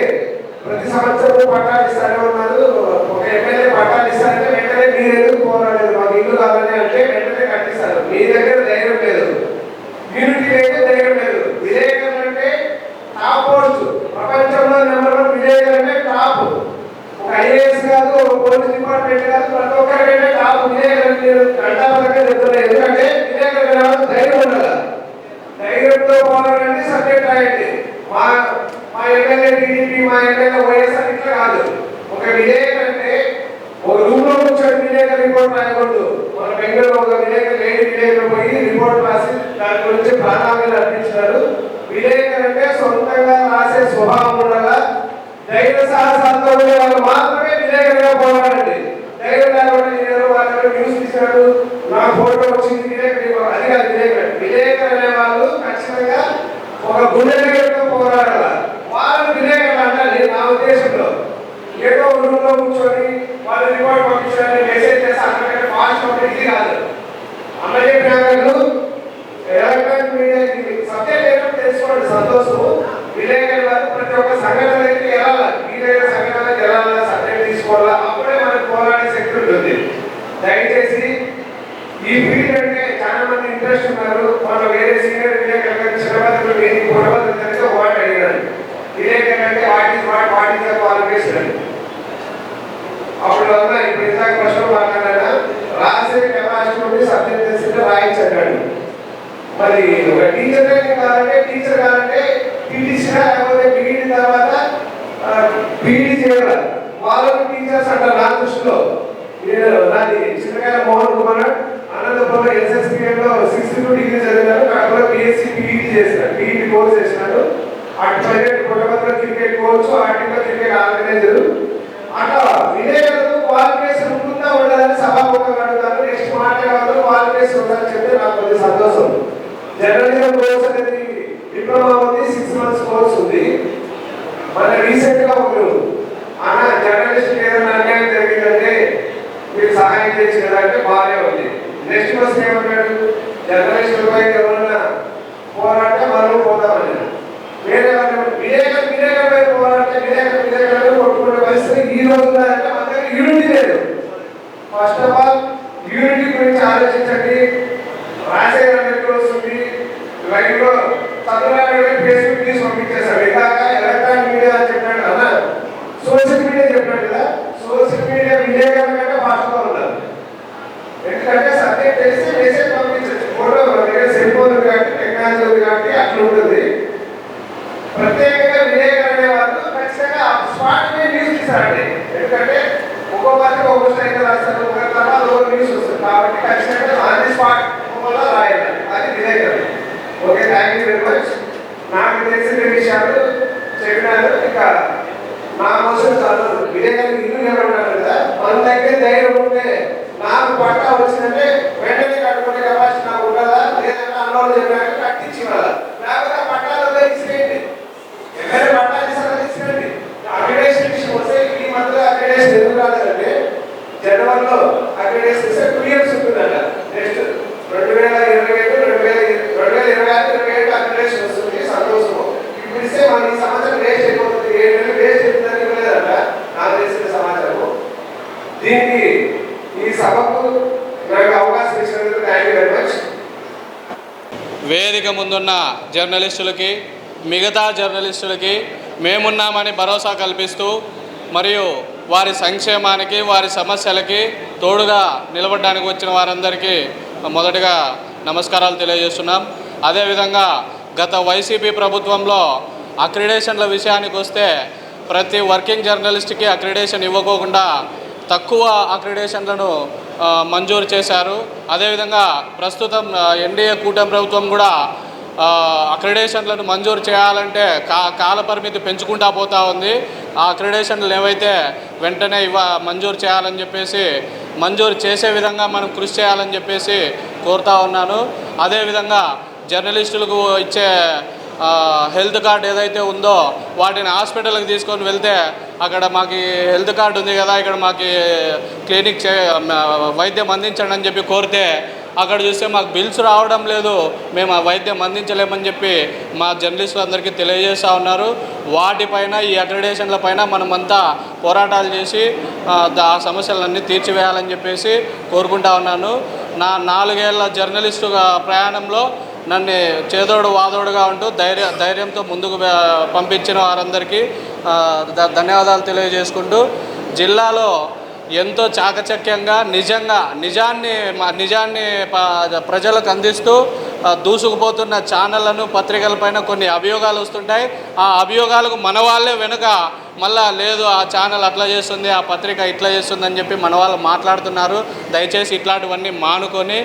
ప్రతి సంవత్సరం పట్టాలు ఇస్తానే ఉన్నారు. ఒక ఎమ్మెల్యే పట్టాలు ఇస్తారంటే వెంటనే మీరు ఎందుకు పోరాడలేదు, మాకు ఇల్లు కావాలని అంటే వెంటనే కట్టిస్తారు. మీ దగ్గర ధైర్యం లేదు, యూనిటీ లేదు, ధైర్యం లేదు. విలేకరులు అంటే టాప్ పోస్ట్, ప్రపంచంలో నెంబర్ 1 విలేకరులు అంటే టాప్. ఒక ఐఏఎస్ కాదు, ఒక పోలీస్ డిపార్ట్మెంట్ కాదు, ప్రతి ఒక్కరికంటే టాప్ విలేకరులు. మీరు కంటాపదంగా చెప్తున్నారు. ఎందుకంటే విలేకరులు ధైర్యం ఉండాలి. ధైర్యంతో పోరాడండి, సబ్జెక్ట్ రాయండి. మా ఎమ్మెల్యే టీడీపీ, మా ఎమ్మెల్యే వైఎస్ఆర్ ఇట్లా కాదు. ఒక విలేకరు అంటే ఒక రూమ్ లో కూర్చొని విలేకరు రిపోర్ట్ రాయకూడదు. మన బెంగళూరు ఒక విలేకరు లేడీ విలేకరు పోయి రిపోర్ట్ రాసి దాని గురించి ప్రాణాలను అర్పించినారు. విలేకరు అంటే సొంతంగా రాసే స్వభావం ఉండాలా, ధైర్య సాహసాలతో ఉండే వాళ్ళు మాత్రమే విలేకరుగా పోరాడండి. ధైర్యం లేకుండా నేను వాళ్ళు న్యూస్ తీసినాడు, నా ఫోటో వచ్చింది, విలేకరు అది కాదు. విలేకరు అనే వాళ్ళు ఖచ్చితంగా ఒక గుండెతో పోరాడాల. వాళ్ళు విలేకరులు అంటే నా ఉద్దేశంలో ఏదో రూమ్ లో కూర్చొని వాళ్ళు రిపోర్ట్ పంపించాలని మెసేజ్ చేసి అక్కడ ఫాస్ట్ పంపించి కాదు. అన్న చెప్పిన ఎలక్ట్రానిక్ మీడియా సబ్జెక్ట్ ఏమో తెలుసుకోండి, సంతోషము. విలేకరులు ప్రతి ఒక్క సంఘటనకి వెళ్ళాలి, వీలైన సంఘటనకి వెళ్ళాలా, సబ్జెక్ట్ తీసుకోవాలా, అప్పుడే మనకు పోరాడే శక్తి ఉంటుంది. దయచేసి ఈ ఫీల్డ్ అంటే చాలా మంది ఇంట్రెస్ట్ ఉన్నారు. మన వేరే సీనియర్ విలేకరులు చిన్నపత్రులు ఏది పూర్వపత్రులు తెలిసి ఒక మాట అడిగినారు. విలేకరులు అంటే వాట్ ఈస్ ద క్వాలిఫికేషన్. అప్పుడు అన్న ఇప్పుడు ఇందాక ప్రశ్న మాట్లాడాక రాసే కెపాసిటీ ఉండి సబ్జెక్ట్ తెలిసింటే రాయించండి. మరి ఒక టీచర్ కావాలంటే టీటీసీగా లేకపోతే బీఈడి తర్వాత బీఈడి చేయాలి. వాళ్ళకి టీచర్స్ అంటారు. నా దృష్టిలో నాది చిన్నకాయ మోహన్ కుమార్ అనంతపురంలో ఎస్ఎస్పీఎంలో 62 డిగ్రీ చదివినారు. అక్కడ బీఎస్సీ బీఈడి చేసినారు, బీఈడి కోర్స్ చేసినారు. అటు పుట్టపత్ర cricket coach, article cricket organiser. అట్లా విలేకరులు క్వాలిఫికేషన్ ఉంటుందా ఉండదని సభాముఖంగా అడుగుతారు. నెక్స్ట్ మాట్లాడే క్వాలిఫికేషన్ ఉందని చెప్తే నాకు కొద్ది సంతోషం. జర్నలిజం కోర్స్ అనేది డిప్లొమా ఉంది, 6 months కోర్స్ ఉంది. మన రీసెంట్ గా ఒకరు అన్న జర్నలిస్ట్ ఏదైనా అన్యాయం జరిగిందంటే మీరు సహాయం చేసి కదా అంటే బాగానే ఉంది. నెక్స్ట్ క్వశ్చన్ ఏమంటాడు, జర్నలిస్టులపై ఎవరన్నా పోరాడితే మనం పోతామని. వేరే విలేకరులపై పోరాడితే విలేకరులు కొట్టుకునే పరిస్థితి ఈ రోజు ఉందంటే మన దగ్గర యూనిటీ లేదు. ఫస్ట్ ఆఫ్ ఆల్ యూనిటీ గురించి ఆలోచించండి. రాసే వస్తుంది లైవ్ లో చదువు ఫేస్బుక్ తీసి పంపించేశాడు. ఇలాగ ఎలక్ట్రానిక్ మీడియా అని చెప్పాడు కదా, సోషల్ మీడియా చెప్పాడు కదా. సోషల్ మీడియా విలేకరుల కంటే ఫాస్ట్గా ఉన్నారు. ఎందుకంటే సబ్జెక్ట్ తెలిసి మెసేజ్ పంపించచ్చు. ఫోటో సెల్ ఫోన్ కాబట్టి టెక్నాలజీ ఉంది కాబట్టి అట్లా ఉంటుంది. ప్రత్యేకంగా విలేకరు అనే వాళ్ళు ఖచ్చితంగా స్పాట్ మీద న్యూస్ తీసారండి. ఎందుకంటే ఒక్కో పత్రిక ఒక్కో స్టైల్ రాస్తారు, ఒక తర్వాత ఒక న్యూస్ వస్తుంది. కాబట్టి ఖచ్చితంగా ఆన్ ది స్పాట్ రాయాలి. అది విలేకరు. Okay, thank you very much. నాకు తెలిసిన విషయాలు చెప్పినారు. ఇంకా నా కోసం చదువు విలేకరు ఇల్లు ఏమన్నారు కదా, మన దగ్గర ధైర్యం ఉంటే నాకు పట్టా వచ్చిందంటే వెంటనే కట్టుకునే కెపాసిటీ నాకు ఉంటుందా, లేదంటే అన్నోళ్ళు చెప్పినాక కట్టించి ఇవ్వాలా, లేకపోతే పట్టాలలో ఇచ్చేయండి. ఎమ్మెల్యే పట్టాలు ఇస్తారా ఇచ్చేయండి. అక్రిడేషన్ విషయం వస్తే ఈ మధ్యలో అక్రిడేషన్ ఎందుకు రాలేదంటే జనవరిలో అక్రిడేషన్ ఇస్తే 2 years ఉంటుందంట. నెక్స్ట్ 2025 అక్రిడేషన్ వస్తుంది. సంతోషము. ఇప్పుడు ఇస్తే మన ఈ సంవత్సరం వేస్ట్ అయిపోతుంది. 7 నెలలు వేస్ట్ అవుతుందని ఇవ్వలేదంట నాకు తెలిసిన సమాచారము. దీనికి ఈ సభకు నాకు అవకాశం ఇచ్చినందుకు థ్యాంక్ యూ వెరీ మచ్. వేదిక ముందున్న జర్నలిస్టులకి, మిగతా జర్నలిస్టులకి మేమున్నామని భరోసా కల్పిస్తూ మరియు వారి సంక్షేమానికి, వారి సమస్యలకి తోడుగా నిలబడడానికి వచ్చిన వారందరికీ మొదటగా నమస్కారాలు తెలియజేస్తున్నాం. అదేవిధంగా గత వైసీపీ ప్రభుత్వంలో అక్రిడేషన్ల విషయానికి వస్తే ప్రతి వర్కింగ్ జర్నలిస్ట్కి అక్రిడేషన్ ఇవ్వకోకుండా తక్కువ అక్రిడేషన్లను మంజూరు చేశారు. అదేవిధంగా ప్రస్తుతం ఎన్డీఏ కూటమి ప్రభుత్వం కూడా అక్రిడేషన్లను మంజూరు చేయాలంటే కాల పరిమితి పెంచుకుంటా పోతూ ఉంది. ఆ అక్రిడేషన్లు ఏవైతే వెంటనే మంజూరు చేయాలని చెప్పేసి, మంజూరు చేసే విధంగా మనం కృషి చేయాలని చెప్పేసి కోరుతా ఉన్నాను. అదేవిధంగా జర్నలిస్టులకు ఇచ్చే హెల్త్ కార్డు ఏదైతే ఉందో వాటిని హాస్పిటల్కి తీసుకొని వెళ్తే అక్కడ మాకు హెల్త్ కార్డు ఉంది కదా, ఇక్కడ మాకు క్లినిక్ వైద్యం అందించండి అని చెప్పి కోరితే అక్కడ చూస్తే మాకు బిల్స్ రావడం లేదు, మేము ఆ వైద్యం అందించలేమని చెప్పి మా జర్నలిస్టులు అందరికీ తెలియజేస్తూ ఉన్నారు. వాటిపైన ఈ అక్రిడేషన్ల పైన మనమంతా పోరాటాలు చేసి ఆ సమస్యలన్నీ తీర్చివేయాలని చెప్పేసి కోరుకుంటా ఉన్నాను. నా 4 ఏళ్ల జర్నలిస్టుగా ప్రయాణంలో నన్ను చేదోడు వాదోడుగా ఉంటూ ధైర్యంతో ముందుకు పంపించిన వారందరికీ ధన్యవాదాలు తెలియజేసుకుంటూ, జిల్లాలో ఎంతో చాకచక్యంగా నిజాన్ని ప్రజలకు అందిస్తూ దూసుకుపోతున్న ఛానళ్లను పత్రికలపైన కొన్ని అభియోగాలు వస్తుంటాయి. ఆ అభియోగాలకు మన వాళ్ళే వెనుక మళ్ళా లేదు ఆ ఛానల్ అట్లా చేస్తుంది, ఆ పత్రిక ఇట్లా చేస్తుంది అని చెప్పి మన వాళ్ళు మాట్లాడుతున్నారు. దయచేసి ఇట్లాంటివన్నీ మానుకొని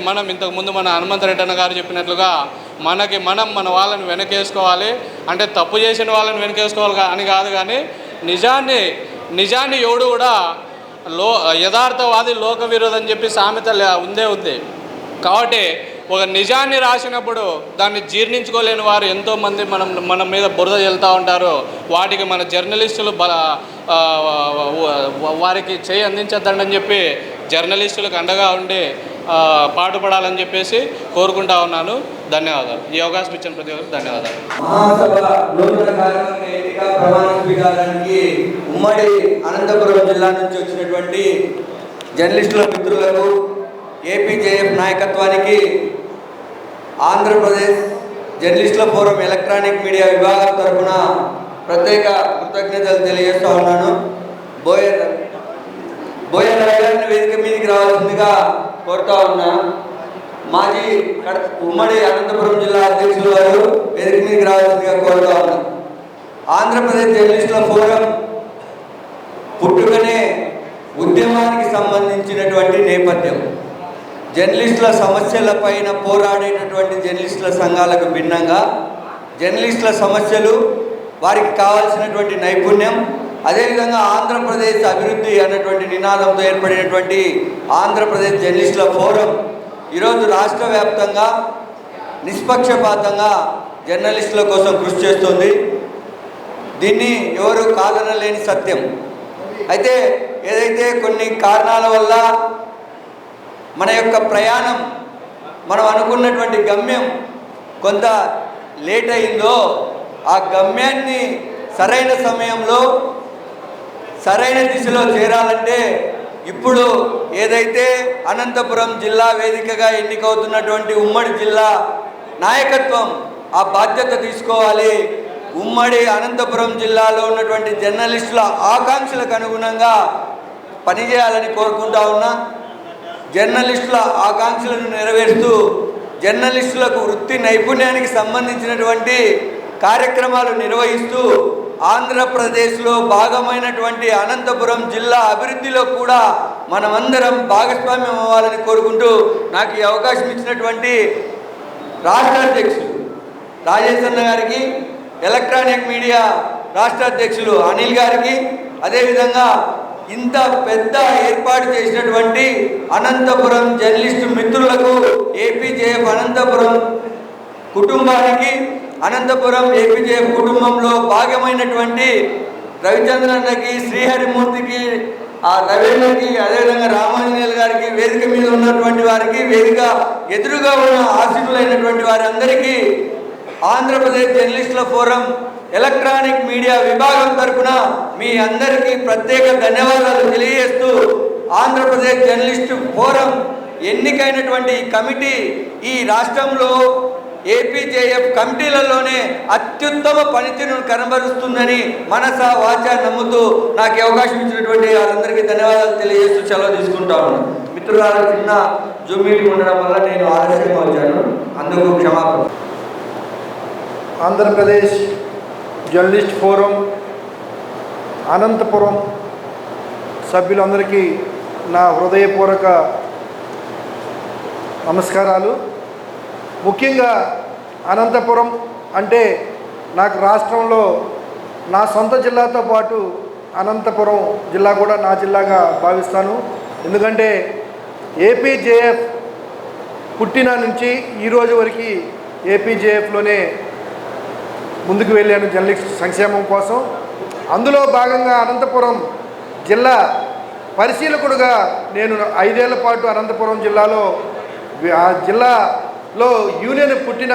మనం ఇంతకుముందు మన హనుమంతరెడ్డి అన్న గారు చెప్పినట్లుగా మన వాళ్ళని వెనకేసుకోవాలి. అంటే తప్పు చేసిన వాళ్ళని వెనకేసుకోవాలి అని కాదు, కానీ నిజాన్ని ఎవడు కూడా యథార్థవాది లోక విరోధం చెప్పి సామెత ఉంది. కాబట్టి ఒక నిజాన్ని రాసినప్పుడు దాన్ని జీర్ణించుకోలేని వారు ఎంతోమంది మన మీద బురద చెల్లుతూ ఉంటారు. వాటికి మన జర్నలిస్టులు వారికి చేయి అందించద్దని చెప్పి జర్నలిస్టులకు అండగా ఉండి పాటుపడాలని చెప్పేసి కోరుకుంటా ఉన్నాను. ధన్యవాదాలు. ఈ అవకాశం ఇచ్చిన ప్రతి ఒక్కరికి ధన్యవాదాలు. మహాసభ నూతన కార్యవర్గ ఎన్నిక ప్రమాణ స్వీకారానికి ఉమ్మడి అనంతపురం జిల్లా నుంచి వచ్చినటువంటి జర్నలిస్టుల మిత్రులకు, ఏపీజేఎఫ్ నాయకత్వానికి, ఆంధ్రప్రదేశ్ జర్నలిస్టుల ఫోరం ఎలక్ట్రానిక్ మీడియా విభాగం తరఫున ప్రత్యేక కృతజ్ఞతలు తెలియజేస్తూ ఉన్నాను. బోయర్ గారిని వేదిక మీదకి రావాల్సిందిగా కోరుతా ఉన్నా. మాజీ ఉమ్మడి అనంతపురం జిల్లా అధ్యక్షులు వారు వేదిక మీదకి రావాల్సిందిగా కోరుతా ఉన్నా. ఆంధ్రప్రదేశ్ జర్నలిస్టుల ఫోరం పుట్టుకనే ఉద్యమానికి సంబంధించినటువంటి నేపథ్యం. జర్నలిస్టుల సమస్యలపైన పోరాడేటటువంటి జర్నలిస్టుల సంఘాలకు భిన్నంగా జర్నలిస్టుల సమస్యలు, వారికి కావాల్సినటువంటి నైపుణ్యం, అదేవిధంగా ఆంధ్రప్రదేశ్ అభివృద్ధి అన్నటువంటి నినాదంతో ఏర్పడినటువంటి ఆంధ్రప్రదేశ్ జర్నలిస్టుల ఫోరం ఈరోజు రాష్ట్ర వ్యాప్తంగా నిష్పక్షపాతంగా జర్నలిస్టుల కోసం కృషి చేస్తుంది. దీన్ని ఎవరు కాదనలేని సత్యం. అయితే ఏదైతే కొన్ని కారణాల వల్ల మన యొక్క ప్రయాణం, మనం అనుకున్నటువంటి గమ్యం కొంత లేట్ అయిందో, ఆ గమ్యాన్ని సరైన సమయంలో సరైన దిశలో చేరాలంటే ఇప్పుడు ఏదైతే అనంతపురం జిల్లా వేదికగా ఎన్నికవుతున్నటువంటి ఉమ్మడి జిల్లా నాయకత్వం ఆ బాధ్యత తీసుకోవాలి. ఉమ్మడి అనంతపురం జిల్లాలో ఉన్నటువంటి జర్నలిస్టుల ఆకాంక్షలకు అనుగుణంగా పనిచేయాలని కోరుకుంటా ఉన్నా. జర్నలిస్టుల ఆకాంక్షలను నెరవేరుస్తూ జర్నలిస్టులకు వృత్తి నైపుణ్యానికి సంబంధించినటువంటి కార్యక్రమాలు నిర్వహిస్తూ ఆంధ్రప్రదేశ్లో భాగమైనటువంటి అనంతపురం జిల్లా అభివృద్ధిలో కూడా మనమందరం భాగస్వామ్యం అవ్వాలని కోరుకుంటూ నాకు ఈ అవకాశం ఇచ్చినటువంటి రాష్ట్ర అధ్యక్షులు రాజేష్ అన్న గారికి, ఎలక్ట్రానిక్ మీడియా రాష్ట్ర అధ్యక్షులు అనిల్ గారికి, అదేవిధంగా ఇంత పెద్ద ఏర్పాటు చేసినటువంటి అనంతపురం జర్నలిస్టు మిత్రులకు, ఏపీజేఎఫ్ అనంతపురం కుటుంబానికి, అనంతపురం ఏపీజేఎఫ్ కుటుంబంలో భాగమైనటువంటి రవిచంద్రన్నకి, శ్రీహరిమూర్తికి, ఆ రవీంద్రకి, అదేవిధంగా రామాంజనేయులు గారికి, వేదిక మీద ఉన్నటువంటి వారికి, వేదిక ఎదురుగా ఉన్న ఆశీనులైనటువంటి వారందరికీ ఆంధ్రప్రదేశ్ జర్నలిస్టుల ఫోరం ఎలక్ట్రానిక్ మీడియా విభాగం తరఫున మీ అందరికీ ప్రత్యేక ధన్యవాదాలు తెలియజేస్తూ, ఆంధ్రప్రదేశ్ జర్నలిస్టు ఫోరం ఎన్నికైనటువంటి కమిటీ ఈ రాష్ట్రంలో ఏపీజేఎఫ్ కమిటీలలోనే అత్యుత్తమ పనితీరును కనబరుస్తుందని మనస వాచ నమ్ముతూ నాకు అవకాశం ఇచ్చినటువంటి వారందరికీ ధన్యవాదాలు తెలియజేస్తూ సెలవు తీసుకుంటా ఉన్నాను. మిత్రులారా, చిన్న జూమ్ మీటింగ్ ఉండడం వల్ల నేను ఆలస్యంగా వచ్చాను, అందుకు క్షమాపణ. ఆంధ్రప్రదేశ్ జర్నలిస్ట్ ఫోరం అనంతపురం సభ్యులందరికీ నా హృదయపూర్వక నమస్కారాలు. ముఖ్యంగా అనంతపురం అంటే నాకు రాష్ట్రంలో నా సొంత జిల్లాతో పాటు అనంతపురం జిల్లా కూడా నా జిల్లాగా భావిస్తాను. ఎందుకంటే ఏపీజేఎఫ్ పుట్టిన నుంచి ఈరోజు వరకు ఏపీజేఎఫ్లోనే ముందుకు వెళ్ళాను జర్నలిస్ట్ సంక్షేమం కోసం. అందులో భాగంగా అనంతపురం జిల్లా పరిశీలకుడుగా నేను 5 ఏళ్ల పాటు అనంతపురం జిల్లాలో ఆ జిల్లాలో యూనియన్ పుట్టిన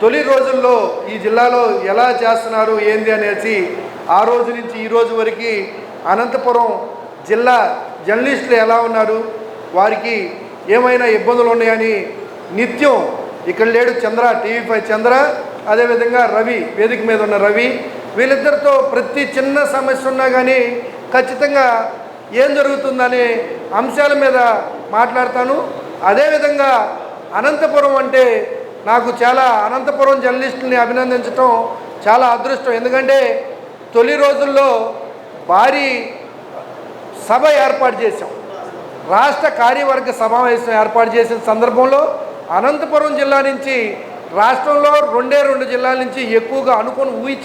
తొలి రోజుల్లో ఈ జిల్లాలో ఎలా చేస్తున్నారు ఏంది అనేసి ఆ రోజు నుంచి ఈ రోజు వరకు అనంతపురం జిల్లా జర్నలిస్టులు ఎలా ఉన్నారు, వారికి ఏమైనా ఇబ్బందులు ఉన్నాయని నిత్యం ఇక్కడ లేడు చంద్ర, TV5 చంద్ర, అదేవిధంగా రవి, వేదిక మీద ఉన్న రవి, వీళ్ళిద్దరితో ప్రతి చిన్న సమస్య ఉన్నా కానీ ఖచ్చితంగా ఏం జరుగుతుందనే అంశాల మీద మాట్లాడతాను. అదేవిధంగా అనంతపురం అంటే నాకు చాలా, అనంతపురం జర్నలిస్టుల్ని అభినందించడం చాలా అదృష్టం. ఎందుకంటే తొలి రోజుల్లో భారీ సభ ఏర్పాటు చేశాం, రాష్ట్ర కార్యవర్గ సమావేశం ఏర్పాటు చేసిన సందర్భంలో అనంతపురం జిల్లా నుంచి రాష్ట్రంలో 2 జిల్లాల నుంచి ఎక్కువగా అనుకుని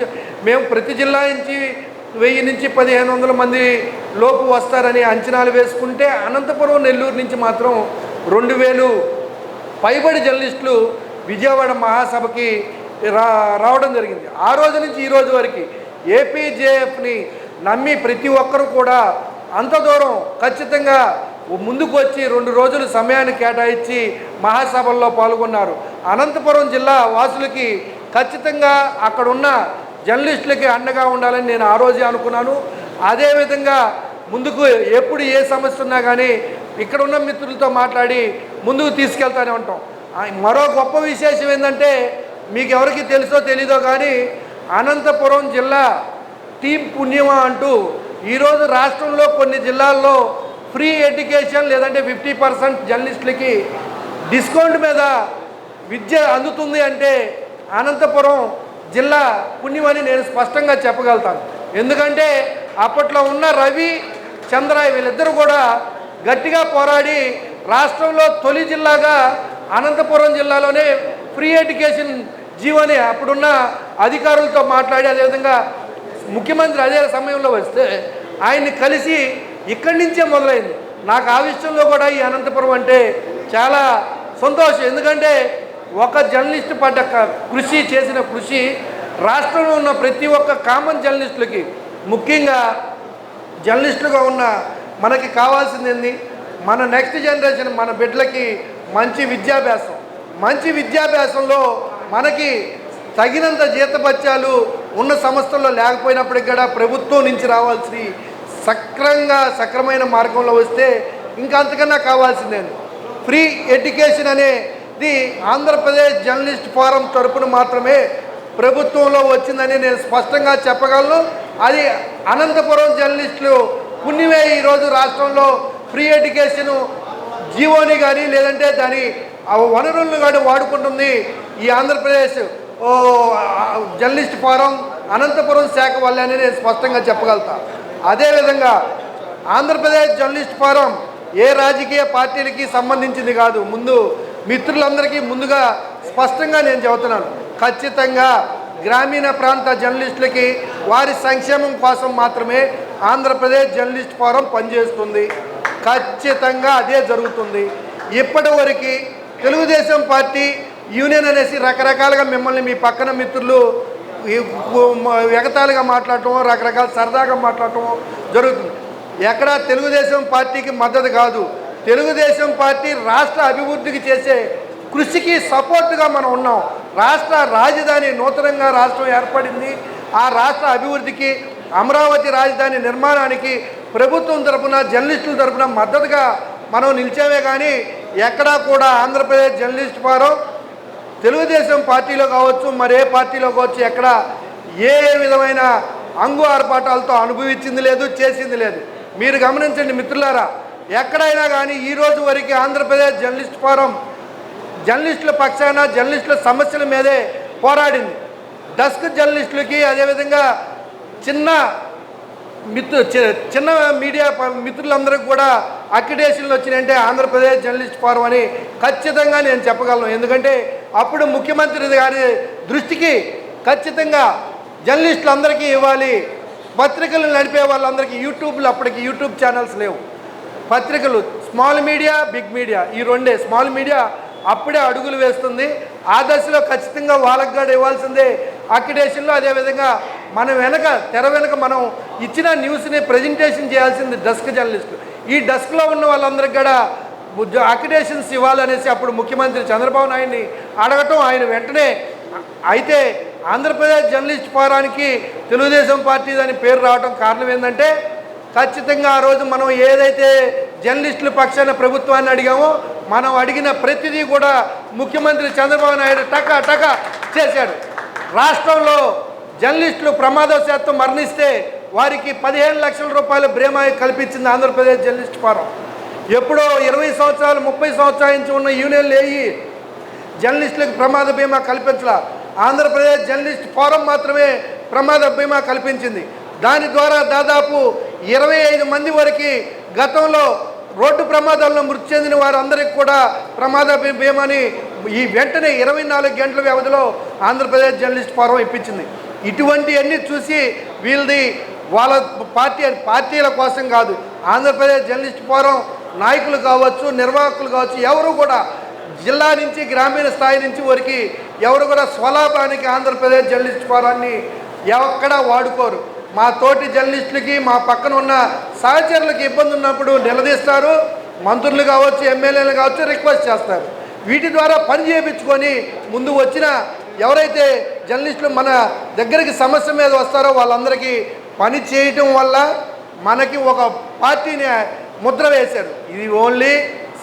మేము ప్రతి జిల్లా నుంచి 1000 నుంచి 1500 మంది లోపు వస్తారని అంచనాలు వేసుకుంటే అనంతపురం నెల్లూరు నుంచి మాత్రం 2000 పైబడి జర్నలిస్టులు విజయవాడ మహాసభకి రావడం జరిగింది. ఆ రోజు నుంచి ఈ రోజు వరకు ఏపీజేఎఫ్ని నమ్మి ప్రతి ఒక్కరూ కూడా అంత దూరం ఖచ్చితంగా ముందుకు వచ్చి 2 రోజులు సమయాన్ని కేటాయించి మహాసభల్లో పాల్గొన్నారు. అనంతపురం జిల్లా వాసులకి ఖచ్చితంగా అక్కడున్న జర్నలిస్టులకి అండగా ఉండాలని నేను ఆ రోజే అనుకున్నాను. అదేవిధంగా ముందుకు ఎప్పుడు ఏ సమస్య ఉన్నా కానీ ఇక్కడ ఉన్న మిత్రులతో మాట్లాడి ముందుకు తీసుకెళ్తానే ఉంటాం. మరో గొప్ప విశేషం ఏంటంటే మీకు ఎవరికి తెలుసో తెలీదో కానీ అనంతపురం జిల్లా టీం పుణ్యమా అంటూ ఈరోజు రాష్ట్రంలో కొన్ని జిల్లాల్లో ఫ్రీ ఎడ్యుకేషన్ లేదంటే 50% జర్నలిస్టులకి డిస్కౌంట్ మీద విద్య అందుతుంది అంటే అనంతపురం జిల్లా పుణ్యమని నేను స్పష్టంగా చెప్పగలుగుతాను. ఎందుకంటే అప్పట్లో ఉన్న రవి, చంద్ర వీళ్ళిద్దరూ కూడా గట్టిగా పోరాడి రాష్ట్రంలో తొలి జిల్లాగా అనంతపురం జిల్లాలోనే ఫ్రీ ఎడ్యుకేషన్ జీవోని అప్పుడున్న అధికారులతో మాట్లాడి, అదేవిధంగా ముఖ్యమంత్రి అదే సమయంలో వస్తే ఆయన్ని కలిసి ఇక్కడి నుంచే మొదలైంది. నాకు ఆ విషయంలో కూడా ఈ అనంతపురం అంటే చాలా సంతోషం. ఎందుకంటే ఒక జర్నలిస్ట్ పడ్డ కృషి, చేసిన కృషి రాష్ట్రంలో ఉన్న ప్రతి ఒక్క కామన్ జర్నలిస్టులకి, ముఖ్యంగా జర్నలిస్టులుగా ఉన్న మనకి కావాల్సింది ఏంది, మన నెక్స్ట్ జనరేషన్ మన బిడ్డలకి మంచి విద్యాభ్యాసం. మంచి విద్యాభ్యాసంలో మనకి తగినంత జీతభత్యాలు ఉన్న సంస్థల్లో లేకపోయినప్పటికీ కూడా ప్రభుత్వం నుంచి రావాల్సి సక్రమైన మార్గంలో వస్తే ఇంకా అంతకన్నా కావాల్సిందే. ఫ్రీ ఎడ్యుకేషన్ అనేది ఆంధ్రప్రదేశ్ జర్నలిస్ట్ ఫోరం తరపున మాత్రమే ప్రభుత్వంలో వచ్చిందని నేను స్పష్టంగా చెప్పగలను. అది అనంతపురం జర్నలిస్టులు పుణ్యమే ఈరోజు రాష్ట్రంలో ఫ్రీ ఎడ్యుకేషను జీవోని కానీ లేదంటే దాని వనరులను కానీ వాడుకుంటుంది ఈ ఆంధ్రప్రదేశ్ జర్నలిస్ట్ ఫోరం అనంతపురం శాఖ వల్లనే నేను స్పష్టంగా చెప్పగలుగుతా. అదేవిధంగా ఆంధ్రప్రదేశ్ జర్నలిస్ట్ ఫోరం ఏ రాజకీయ పార్టీలకి సంబంధించింది కాదు. ముందు మిత్రులందరికీ ముందుగా స్పష్టంగా నేను చెబుతున్నాను, ఖచ్చితంగా గ్రామీణ ప్రాంత జర్నలిస్టులకి వారి సంక్షేమం కోసం మాత్రమే ఆంధ్రప్రదేశ్ జర్నలిస్ట్ ఫోరం పనిచేస్తుంది. ఖచ్చితంగా అదే జరుగుతుంది. ఇప్పటి వరకు తెలుగుదేశం పార్టీ యూనియన్ అనేసి రకరకాలుగా మిమ్మల్ని మీ పక్కన మిత్రులు ఎగతాళిగా మాట్లాడటం, రకరకాల సరదాగా మాట్లాడటం జరుగుతుంది. ఎక్కడ తెలుగుదేశం పార్టీకి మద్దతు కాదు. తెలుగుదేశం పార్టీ రాష్ట్ర అభివృద్ధికి చేసే కృషికి సపోర్ట్గా మనం ఉన్నాం. రాష్ట్ర రాజధాని నూతనంగా రాష్ట్రం ఏర్పడింది. ఆ రాష్ట్ర అభివృద్ధికి, అమరావతి రాజధాని నిర్మాణానికి ప్రభుత్వం తరపున, జర్నలిస్టుల తరపున మద్దతుగా మనం నిలిచామే. కానీ ఎక్కడా కూడా ఆంధ్రప్రదేశ్ జర్నలిస్ట్ ఫోరం తెలుగుదేశం పార్టీలో కావచ్చు, మరే పార్టీలో కావచ్చు, ఎక్కడ ఏ విధమైన అంగు ఆర్పాటాలతో అనుభవించింది లేదు, చేసింది లేదు. మీరు గమనించండి మిత్రులారా, ఎక్కడైనా కానీ ఈరోజు వరకు ఆంధ్రప్రదేశ్ జర్నలిస్ట్ ఫోరం జర్నలిస్టుల పక్షాన, జర్నలిస్టుల సమస్యల మీదే పోరాడింది. డెస్క్ జర్నలిస్టులకి, అదేవిధంగా చిన్న మీడియా మిత్రులందరికీ కూడా అక్రిడేషన్లు వచ్చినాయంటే ఆంధ్రప్రదేశ్ జర్నలిస్ట్ ఫోరం అని ఖచ్చితంగా నేను చెప్పగలను. ఎందుకంటే అప్పుడు ముఖ్యమంత్రి గారి దృష్టికి ఖచ్చితంగా జర్నలిస్టులందరికీ ఇవ్వాలి. పత్రికలు నడిపే వాళ్ళందరికీ అప్పటికి యూట్యూబ్ ఛానల్స్ లేవు. పత్రికలు స్మాల్ మీడియా, బిగ్ మీడియా, ఈ రెండే. స్మాల్ మీడియా అప్పుడే అడుగులు వేస్తుంది. ఆ దశలో ఖచ్చితంగా వాళ్ళకి కూడా ఇవ్వాల్సిందే అక్రిడేషన్లో. అదేవిధంగా మనం తెర వెనక మనం ఇచ్చిన న్యూస్ని ప్రజెంటేషన్ చేయాల్సింది డెస్క్ జర్నలిస్టులు. ఈ డెస్క్లో ఉన్న వాళ్ళందరికీ కూడా అక్రిడేషన్స్ ఇవ్వాలనేసి అప్పుడు ముఖ్యమంత్రి చంద్రబాబు నాయుడిని అడగటం, ఆయన వెంటనే అయితే ఆంధ్రప్రదేశ్ జర్నలిస్ట్ ఫోరానికి తెలుగుదేశం పార్టీ అని పేరు రావడం కారణం ఏంటంటే ఖచ్చితంగా ఆ రోజు మనం ఏదైతే జర్నలిస్టుల పక్షాన ప్రభుత్వాన్ని అడిగామో మనం అడిగిన ప్రతిదీ కూడా ముఖ్యమంత్రి చంద్రబాబు నాయుడు టకా చేశాడు. రాష్ట్రంలో జర్నలిస్టులు ప్రమాదవశాత్తు మరణిస్తే వారికి 15 లక్షల రూపాయల బీమా కల్పించింది ఆంధ్రప్రదేశ్ జర్నలిస్ట్ ఫోరం. ఎప్పుడో 20 సంవత్సరాలు 30 సంవత్సరాల నుంచి ఉన్న యూనియన్లు వేయి జర్నలిస్టులకు ప్రమాద బీమా కల్పించాల. ఆంధ్రప్రదేశ్ జర్నలిస్ట్ ఫోరం మాత్రమే ప్రమాద బీమా కల్పించింది. దాని ద్వారా దాదాపు 25 మంది వరకు గతంలో రోడ్డు ప్రమాదాల్లో మృతి చెందిన వారందరికీ కూడా ప్రమాద బీమాని ఈ వెంటనే 24 గంటల వ్యవధిలో ఆంధ్రప్రదేశ్ జర్నలిస్ట్ ఫోరం ఇప్పించింది. ఇటువంటివన్నీ చూసి వీళ్ళది వాళ్ళ పార్టీల కోసం కాదు, ఆంధ్రప్రదేశ్ జర్నలిస్ట్ ఫోరం నాయకులు కావచ్చు, నిర్వాహకులు కావచ్చు, ఎవరు కూడా జిల్లా నుంచి గ్రామీణ స్థాయి నుంచి వరకు ఎవరు కూడా స్వలాభానికి ఆంధ్రప్రదేశ్ జర్నలిస్ట్ ఫోరాన్ని ఎక్కడా వాడుకోరు. మా తోటి జర్నలిస్టులకి, మా పక్కన ఉన్న సహచరులకి ఇబ్బంది ఉన్నప్పుడు నిలదీస్తారు. మంత్రులు కావచ్చు, ఎమ్మెల్యేలు కావచ్చు, రిక్వెస్ట్ చేస్తారు. వీటి ద్వారా పని చేయించుకొని ముందు వచ్చిన ఎవరైతే జర్నలిస్టులు మన దగ్గరికి సమస్య మీద వస్తారో వాళ్ళందరికీ పని చేయటం వల్ల మనకి ఒక పార్టీని ముద్ర వేశారు. ఇది ఓన్లీ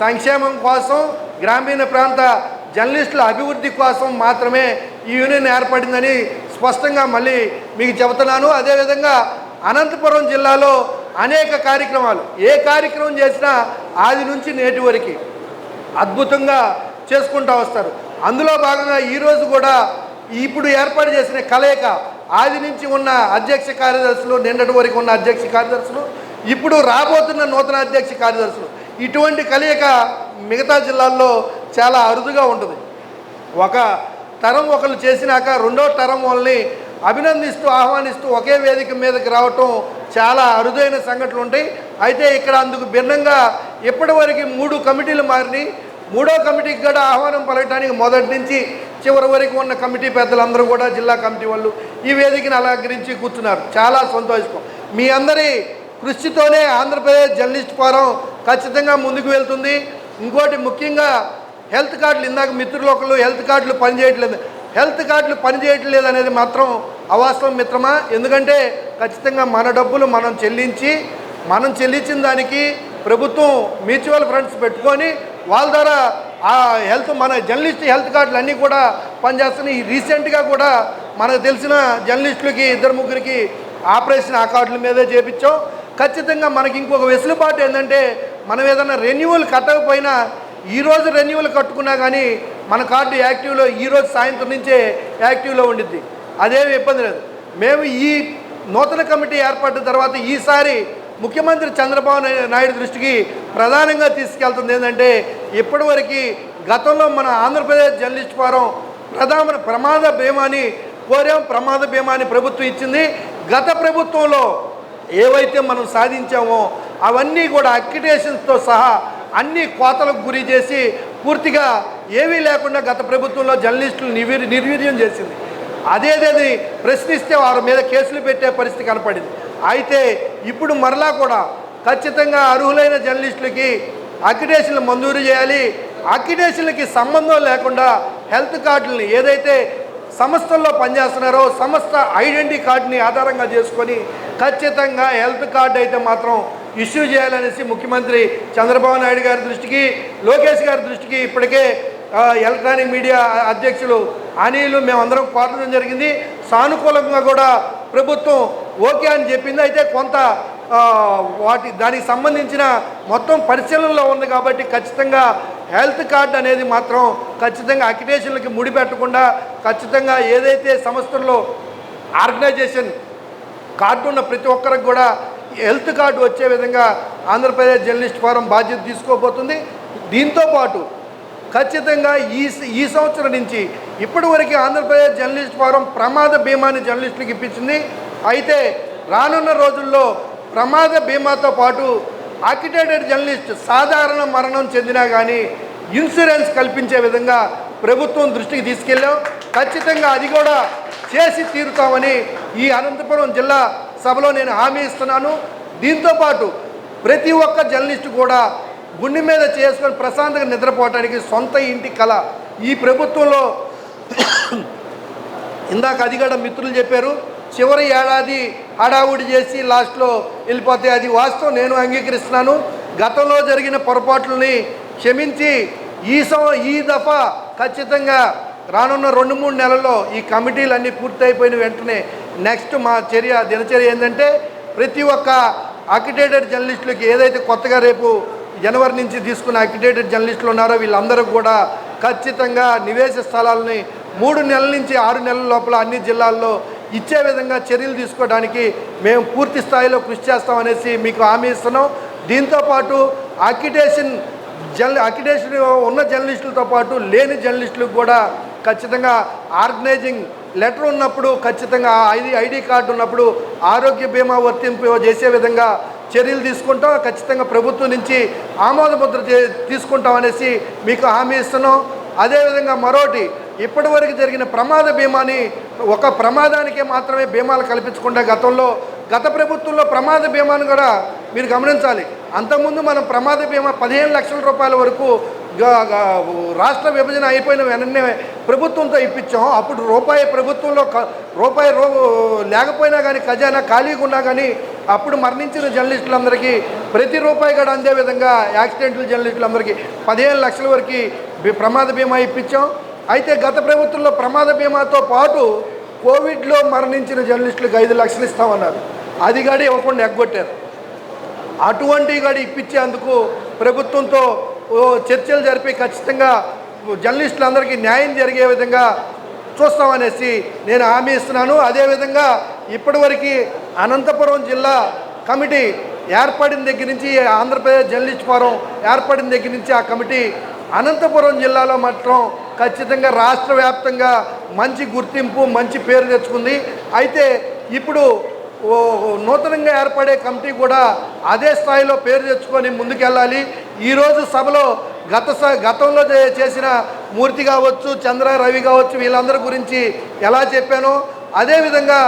సంక్షేమం కోసం, గ్రామీణ ప్రాంత జర్నలిస్టుల అభివృద్ధి కోసం మాత్రమే ఈ యూనియన్ ఏర్పడిందని స్పష్టంగా మళ్ళీ మీకు చెబుతున్నాను. అదేవిధంగా అనంతపురం జిల్లాలో అనేక కార్యక్రమాలు, ఏ కార్యక్రమం చేసినా ఆది నుంచి నేటి వరకు అద్భుతంగా చేసుకుంటూ వస్తారు. అందులో భాగంగా ఈరోజు కూడా ఇప్పుడు ఏర్పాటు చేసిన కలయిక, ఆది నుంచి ఉన్న అధ్యక్ష కార్యదర్శులు, నిన్నటి వరకు ఉన్న అధ్యక్ష కార్యదర్శులు, ఇప్పుడు రాబోతున్న నూతన అధ్యక్ష కార్యదర్శులు, ఇటువంటి కలయిక మిగతా జిల్లాల్లో చాలా అరుదుగా ఉంటుంది. ఒక తరం ఒకరు చేసినాక రెండో తరం వాళ్ళని అభినందిస్తూ ఆహ్వానిస్తూ ఒకే వేదిక మీదకి రావటం చాలా అరుదైన సంఘటనలు ఉంటాయి. అయితే ఇక్కడ అందుకు భిన్నంగా ఇప్పటివరకు 3 కమిటీలు మారినాయి. 3వ కమిటీకి కూడా ఆహ్వానం పలకడానికి మొదటి నుంచి చివరి వరకు ఉన్న కమిటీ పెద్దలందరూ కూడా జిల్లా కమిటీ వాళ్ళు ఈ వేదికను అలంకరించి కూర్చున్నారు. చాలా సంతోషం. మీ అందరి కృషితోనే ఆంధ్రప్రదేశ్ జర్నలిస్ట్ ఫోరం ఖచ్చితంగా ముందుకు వెళ్తుంది. ఇంకోటి ముఖ్యంగా హెల్త్ కార్డులు, ఇందాక మిత్రులు ఒకళ్ళు హెల్త్ కార్డులు పనిచేయట్లేదు అనేది మాత్రం అవాస్తవం మిత్రమా. ఎందుకంటే ఖచ్చితంగా మన డబ్బులు మనం చెల్లించిన దానికి ప్రభుత్వం మ్యూచువల్ ఫండ్స్ పెట్టుకొని వాళ్ళ ద్వారా ఆ మన జర్నలిస్ట్ హెల్త్ కార్డులు అన్నీ కూడా పనిచేస్తున్నాయి. రీసెంట్గా కూడా మనకు తెలిసిన జర్నలిస్టులకి 2-3 ఆపరేషన్ ఆ కార్డుల మీదే చేపించాం. ఖచ్చితంగా మనకి ఇంకొక వెసులుబాటు ఏంటంటే మనం ఏదైనా రెన్యువల్ కట్టకపోయినా ఈరోజు రెన్యువల్ కట్టుకున్నా కానీ మన కార్డు యాక్టివ్లో ఈరోజు సాయంత్రం నుంచే యాక్టివ్లో ఉండిద్ది. అదేమి ఇబ్బంది లేదు. మేము ఈ నూతన కమిటీ ఏర్పడిన తర్వాత ఈసారి ముఖ్యమంత్రి చంద్రబాబు నాయుడు దృష్టికి ప్రధానంగా తీసుకెళ్తుంది ఏంటంటే ఇప్పటివరకు గతంలో మన ఆంధ్రప్రదేశ్ జర్నలిస్ట్ ఫోరం ప్రమాద బీమాని కోరాం. ప్రమాద బీమాని ప్రభుత్వం ఇచ్చింది. గత ప్రభుత్వంలో ఏవైతే మనం సాధించామో అవన్నీ కూడా అక్రిడేషన్స్తో సహా అన్ని కోతలకు గురి చేసి పూర్తిగా ఏవీ లేకుండా గత ప్రభుత్వంలో జర్నలిస్టులు నిర్వీర్యం చేసింది. అదేదేది ప్రశ్నిస్తే వారి మీద కేసులు పెట్టే పరిస్థితి కనపడింది. అయితే ఇప్పుడు మరలా కూడా ఖచ్చితంగా అర్హులైన జర్నలిస్టులకి అక్రిడేషన్లు మంజూరు చేయాలి. అక్రిడేషన్లకి సంబంధం లేకుండా హెల్త్ కార్డులని ఏదైతే సంస్థల్లో పనిచేస్తున్నారో సంస్థ ఐడెంటిటీ కార్డుని ఆధారంగా చేసుకొని ఖచ్చితంగా హెల్త్ కార్డు అయితే మాత్రం ఇష్యూ చేయాలనేసి ముఖ్యమంత్రి చంద్రబాబు నాయుడు గారి దృష్టికి, లోకేష్ గారి దృష్టికి ఇప్పటికే ఎలక్ట్రానిక్ మీడియా అధ్యక్షులు అనిల్ మేమందరం కోరడం జరిగింది. సానుకూలంగా కూడా ప్రభుత్వం ఓకే అని చెప్పింది. అయితే కొంత దానికి సంబంధించిన మొత్తం పరిశీలనలో ఉంది కాబట్టి ఖచ్చితంగా హెల్త్ కార్డు అనేది మాత్రం ఖచ్చితంగా అక్రిడేషన్లకి ముడిపెట్టకుండా ఖచ్చితంగా ఏదైతే సంస్థల్లో ఆర్గనైజేషన్ కార్డు ఉన్న ప్రతి ఒక్కరికి కూడా హెల్త్ కార్డు వచ్చే విధంగా ఆంధ్రప్రదేశ్ జర్నలిస్ట్ ఫోరం బాధ్యత తీసుకోబోతుంది. దీంతోపాటు ఖచ్చితంగా ఈ సంవత్సరం నుంచి ఇప్పటి వరకు ఆంధ్రప్రదేశ్ జర్నలిస్ట్ ఫోరం ప్రమాద బీమాని జర్నలిస్టులకు ఇప్పించింది. అయితే రానున్న రోజుల్లో ప్రమాద బీమాతో పాటు అక్రిడేటెడ్ జర్నలిస్ట్ సాధారణ మరణం చెందినా కానీ ఇన్సూరెన్స్ కల్పించే విధంగా ప్రభుత్వం దృష్టికి తీసుకెళ్ళాం. ఖచ్చితంగా అది కూడా చేసి తీరుతామని ఈ అనంతపురం జిల్లా సభలో నేను హామీ ఇస్తున్నాను. దీంతోపాటు ప్రతి ఒక్క జర్నలిస్టు కూడా గుండె మీద చేసుకొని ప్రశాంతంగా నిద్రపోవటానికి సొంత ఇంటి కళ ఈ ప్రభుత్వంలో ఇందాక అది కూడా మిత్రులు చెప్పారు, చివరి ఏడాది హడావుడి చేసి లాస్ట్లో వెళ్ళిపోతే అది వాస్తవం, నేను అంగీకరిస్తున్నాను. గతంలో జరిగిన పొరపాట్లని క్షమించి ఈ దఫా ఖచ్చితంగా రానున్న 2-3 నెలల్లో ఈ కమిటీలన్నీ పూర్తయిపోయిన వెంటనే నెక్స్ట్ మా దినచర్య ఏంటంటే ప్రతి ఒక్క అక్రిడేటెడ్ జర్నలిస్టులకి ఏదైతే కొత్తగా రేపు జనవరి నుంచి తీసుకున్న అక్రిడేటెడ్ జర్నలిస్టులు ఉన్నారో వీళ్ళందరూ కూడా ఖచ్చితంగా నివేశ స్థలాలని 3 నెలల నుంచి 6 నెలల లోపల అన్ని జిల్లాల్లో ఇచ్చే విధంగా చర్యలు తీసుకోవడానికి మేము పూర్తి స్థాయిలో కృషి చేస్తామనేసి మీకు హామీ ఇస్తున్నాం. దీంతోపాటు అక్రిడేషన్ ఉన్న జర్నలిస్టులతో పాటు లేని జర్నలిస్టులకు కూడా ఖచ్చితంగా ఆర్గనైజింగ్ లెటర్ ఉన్నప్పుడు ఖచ్చితంగా ఐడి కార్డు ఉన్నప్పుడు ఆరోగ్య బీమా వర్తింపు చేసే విధంగా చర్యలు తీసుకుంటాం. ఖచ్చితంగా ప్రభుత్వం నుంచి ఆమోద ముద్ర తీసుకుంటామనేసి మీకు హామీ ఇస్తున్నాం. అదేవిధంగా మరోటి ఇప్పటివరకు జరిగిన ప్రమాద బీమాని ఒక ప్రమాదానికే మాత్రమే బీమాలు కల్పించకుండా గత ప్రభుత్వంలో ప్రమాద బీమాను కూడా మీరు గమనించాలి. అంతకుముందు మనం ప్రమాద బీమా 15 లక్షల రూపాయల వరకు రాష్ట్ర విభజన అయిపోయిన వెంటనే ప్రభుత్వంతో ఇప్పించాం. అప్పుడు ప్రభుత్వంలో రూపాయి లేకపోయినా కానీ ఖజానా ఖాళీగా ఉన్నా కానీ అప్పుడు మరణించిన జర్నలిస్టులందరికీ ప్రతి రూపాయి కూడా అందే విధంగా యాక్సిడెంటల్ జర్నలిస్టులందరికీ 15 లక్షల వరకు ప్రమాద బీమా ఇప్పించాం. అయితే గత ప్రభుత్వంలో ప్రమాద బీమాతో పాటు కోవిడ్లో మరణించిన జర్నలిస్టులకు 5 లక్షలు ఇస్తామన్నారు. అది కూడా ఇవ్వకుండా ఎగ్గొట్టారు. అటువంటి కూడా ఇప్పించేందుకు ప్రభుత్వంతో చర్చలు జరిపి ఖచ్చితంగా జర్నలిస్టులందరికీ న్యాయం జరిగే విధంగా చూస్తామనేసి నేను హామీ ఇస్తున్నాను. అదేవిధంగా ఇప్పటివరకు అనంతపురం జిల్లా కమిటీ ఏర్పడిన దగ్గర నుంచి ఆంధ్రప్రదేశ్ జర్నలిస్ట్ ఫోరం ఏర్పడిన దగ్గర నుంచి ఆ కమిటీ అనంతపురం జిల్లాలో మాత్రం ఖచ్చితంగా రాష్ట్ర వ్యాప్తంగా మంచి గుర్తింపు మంచి పేరు తెచ్చుకుంది. అయితే ఇప్పుడు నూతనంగా ఏర్పడే కమిటీ కూడా అదే స్థాయిలో పేరు తెచ్చుకొని ముందుకెళ్ళాలి. ఈరోజు సభలో గతంలో చేసిన మూర్తి కావచ్చు, చంద్ర రవి కావచ్చు, వీళ్ళందరి గురించి ఎలా చెప్పానో అదేవిధంగా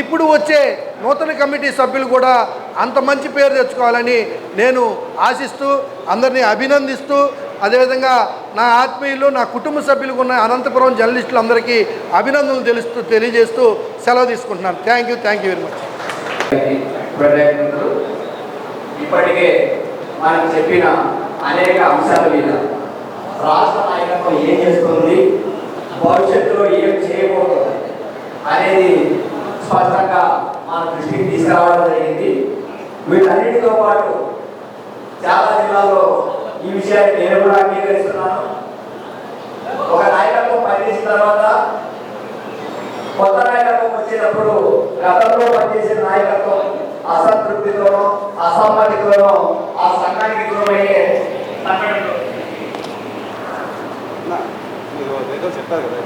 ఇప్పుడు వచ్చే నూతన కమిటీ సభ్యులు కూడా అంత మంచి పేరు తెచ్చుకోవాలని నేను ఆశిస్తూ అందరినీ అభినందిస్తూ అదేవిధంగా నా ఆత్మీయులు నా కుటుంబ సభ్యులకు ఉన్న అనంతపురం జర్నలిస్టులందరికీ అభినందనలు తెలియజేస్తూ సెలవు తీసుకుంటున్నాను. Thank you very much. ఇప్పటికే మనం చెప్పిన అనేక అంశాల మీద రాష్ట్ర నాయకత్వం ఏం చేస్తుంది, భవిష్యత్తులో ఏం చేయబోతుంది అనేది స్పష్టంగా మన దృష్టికి తీసుకురావడం జరిగింది. వీటన్నిటితో పాటు చాలా జిల్లాల్లో ఈ విషయాన్ని నేను కూడా అంగీకరిస్తున్నాను. ఒక నాయకత్వం పనిచేసిన తర్వాత కొత్త నాయకత్వం వచ్చినప్పుడు గతంలో పనిచేసిన నాయకత్వం అసంతృప్తితోనో అసమ్మతితోనో ఆ సంఘానికి దూరమయ్యే చెప్పారు కదా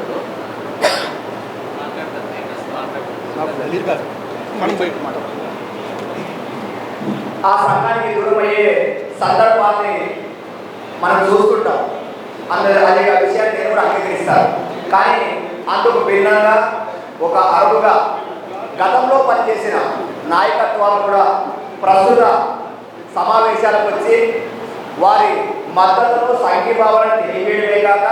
ఆ సంఘానికి దూరమయ్యే సందర్భాన్ని మనం చూస్తుంటాం. అదే విషయాన్ని నేను కూడా అంగీకరిస్తాను. కానీ అందుకు భిన్నంగా ఒక అరువుగా గతంలో పనిచేసిన నాయకత్వాలు కూడా ప్రస్తుత సమావేశాలకు వచ్చి వారి మద్దతును సంఘీభావాలను తెలియజేయడమే కాక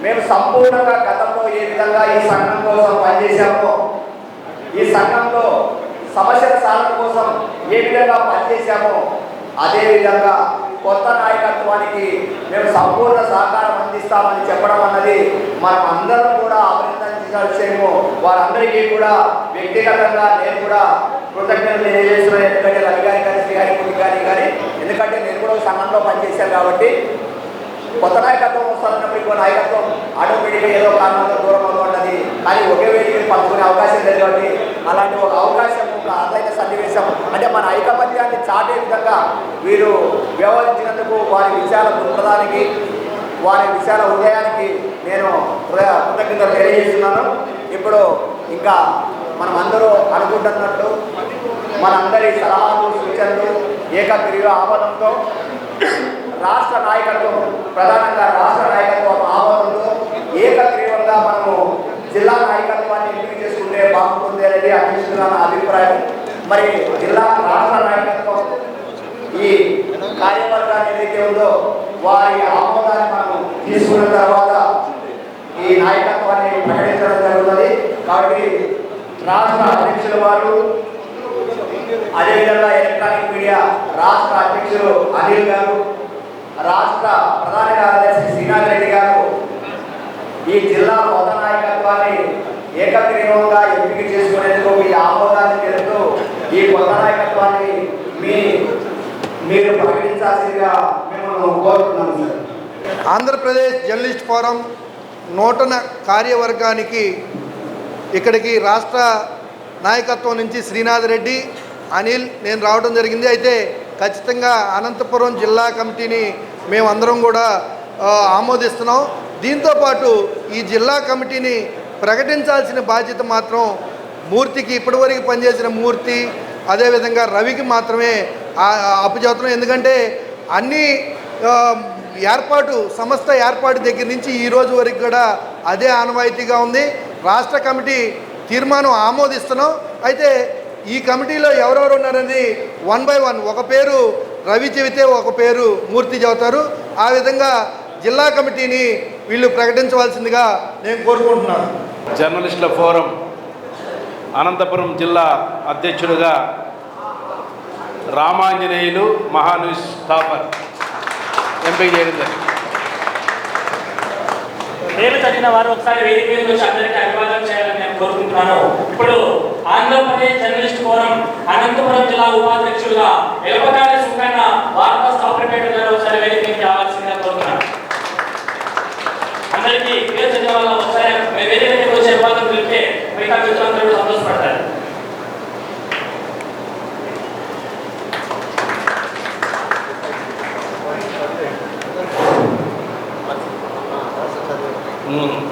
మేము సంపూర్ణంగా గతంలో ఏ విధంగా ఈ సంఘం కోసం పనిచేశామో, ఈ సంఘంలో సమస్యల సాధన కోసం ఏ విధంగా పనిచేశామో అదేవిధంగా కొత్త నాయకత్వానికి మేము సంపూర్ణ సహకారం అందిస్తామని చెప్పడం అన్నది మనం అందరం కూడా అభినందించాల్సిన విషయము. వారందరికీ కూడా వ్యక్తిగతంగా నేను కూడా కృతజ్ఞతలు తెలియజేస్తున్నాను. ఎందుకంటే రవి గారి కానీ శ్రీ గారి కానీ ఎందుకంటే నేను కూడా సంఘంలో పనిచేశాను కాబట్టి కొత్త నాయకత్వం వస్తున్నప్పుడు ఇంకో నాయకత్వం ఆటోమేటిక్గా ఏదో కారణంగా దూరం అవుతున్నది. కానీ ఒకే వేదికని పంచుకునే అవకాశం లేదు కాబట్టి అలాంటి ఒక అవకాశం ఒక అసలైన సన్నివేశం అంటే మన ఐకమత్యాన్ని చాటే విధంగా వీరు వ్యవహరించినందుకు వారి విషయాల దృక్పథానికి వారి విషయాల హృదయానికి నేను కృతజ్ఞతలు తెలియజేస్తున్నాను. ఇప్పుడు ఇంకా మనం అందరూ అనుకుంటున్నట్టు మనందరి సలహాలు సూచనలు ఏకగ్రీవ ఆమోదంతో రాష్ట్ర నాయకత్వం ప్రధానంగా రాష్ట్ర నాయకత్వం ఆమోదంతో ఏకగ్రీవంగా మనము జిల్లా నాయకత్వాన్ని బాగుంటుంది అనేది అధ్యక్షులుగా నా అభిప్రాయం. మరి జిల్లా రాష్ట్ర నాయకత్వం ఈ కార్యవర్గాన్ని ఏదైతే ఉందో వారి ఆమోదాన్ని మనం తీసుకున్న తర్వాత ఈ నాయకత్వాన్ని ప్రకటించడం జరుగుతుంది. కాబట్టి రాష్ట్ర అధ్యక్షుల వారు, అదేవిధంగా ఎలక్ట్రానిక్ మీడియా రాష్ట్ర అధ్యక్షులు అనిల్ గారు, రాష్ట్ర ప్రధాన కార్యదర్శి శ్రీనాథ్ రెడ్డి గారు ఈ జిల్లా కొత్త నాయకత్వాన్ని ఏకగ్రీవంగా ఎంపిక చేసుకునేందుకు మీ ఆమోదాన్ని తెలుపుతూ ఈ కొత్త నాయకత్వాన్ని మీరు ప్రకటించాల్సిందిగా మిమ్మల్ని కోరుతున్నాను సార్. ఆంధ్రప్రదేశ్ జర్నలిస్ట్ ఫోరం నూతన కార్యవర్గానికి ఇక్కడికి రాష్ట్ర నాయకత్వం నుంచి శ్రీనాథ్ రెడ్డి, అనిల్, నేను రావడం జరిగింది. అయితే ఖచ్చితంగా అనంతపురం జిల్లా కమిటీని మేమందరం కూడా ఆమోదిస్తున్నాం. దీంతోపాటు ఈ జిల్లా కమిటీని ప్రకటించాల్సిన బాధ్యత మాత్రం మూర్తికి, ఇప్పటివరకు పనిచేసిన మూర్తి, అదేవిధంగా రవికి మాత్రమే అప్పచెప్తున్నాం. ఎందుకంటే అన్ని సంస్థ ఏర్పాటు దగ్గర నుంచి ఈ రోజు వరకు కూడా అదే ఆనవాయితీగా ఉంది. రాష్ట్ర కమిటీ తీర్మానం ఆమోదిస్తున్నాం. అయితే ఈ కమిటీలో ఎవరెవరు ఉన్నారనేది 1 by 1 ఒక పేరు రవి చెబితే ఒక పేరు మూర్తి చెబుతారు. ఆ విధంగా జిల్లా కమిటీని వీళ్ళు ప్రకటించవలసిందిగా నేను కోరుకుంటున్నాను. జర్నలిస్టుల ఫోరం అనంతపురం జిల్లా అధ్యక్షుడిగా రామాంజనేయులు మహాన్యూస్ టాపర్ ఎంపిక చేయడం జరిగింది. పేరు చదివిన వారు ఒకసారి వేదిక మీద వచ్చి అందరికీ అభివాదం చేయాలని నేను కోరుకుంటున్నాను. ఇప్పుడు ఆంధ్రప్రదేశ్ జర్నలిస్ట్ ఫోరం అనంతపురం జిల్లా ఉపాధ్యక్షులుగా ఎలపకాయ సుకన్న వార్తా స్థాపనపేట గారు ఒకసారి వేదిక మీద రావాల్సిందిగా కోరుతున్నాను. అందరికీ పేరు చదివిన వాళ్ళ ఒకసారి వేదిక మీద వచ్చి అభివాదం తెలిపితే మిగతా మిత్రులందరూ సంతోషపడతారు.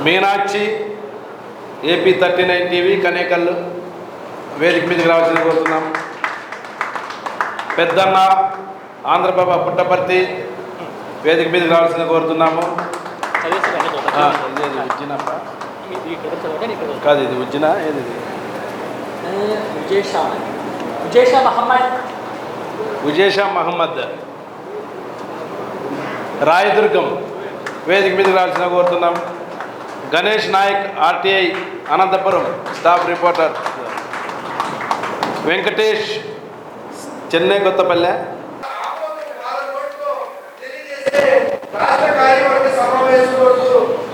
మీనాక్షి AP 39 టీవీ కనేకల్లు వేదిక మీదకి రావాల్సింది కోరుతున్నాం. పెద్దన్న ఆంధ్రప్రభ పుట్టపర్తి వేదిక మీదకి రావాల్సింది కోరుతున్నాము. కాదు ఇది ఉజ్జిన ఏది ఉజేషా మహమ్మద్ రాయదుర్గం వేదిక మీదకి రావాల్సిన కోరుతున్నాం. Ganesh Nayak RTI Anantapuram staff reporter. Venkatesh Chennai Kothapalle. రాష్ట్ర కార్యవర్గ సమావేశం రోజు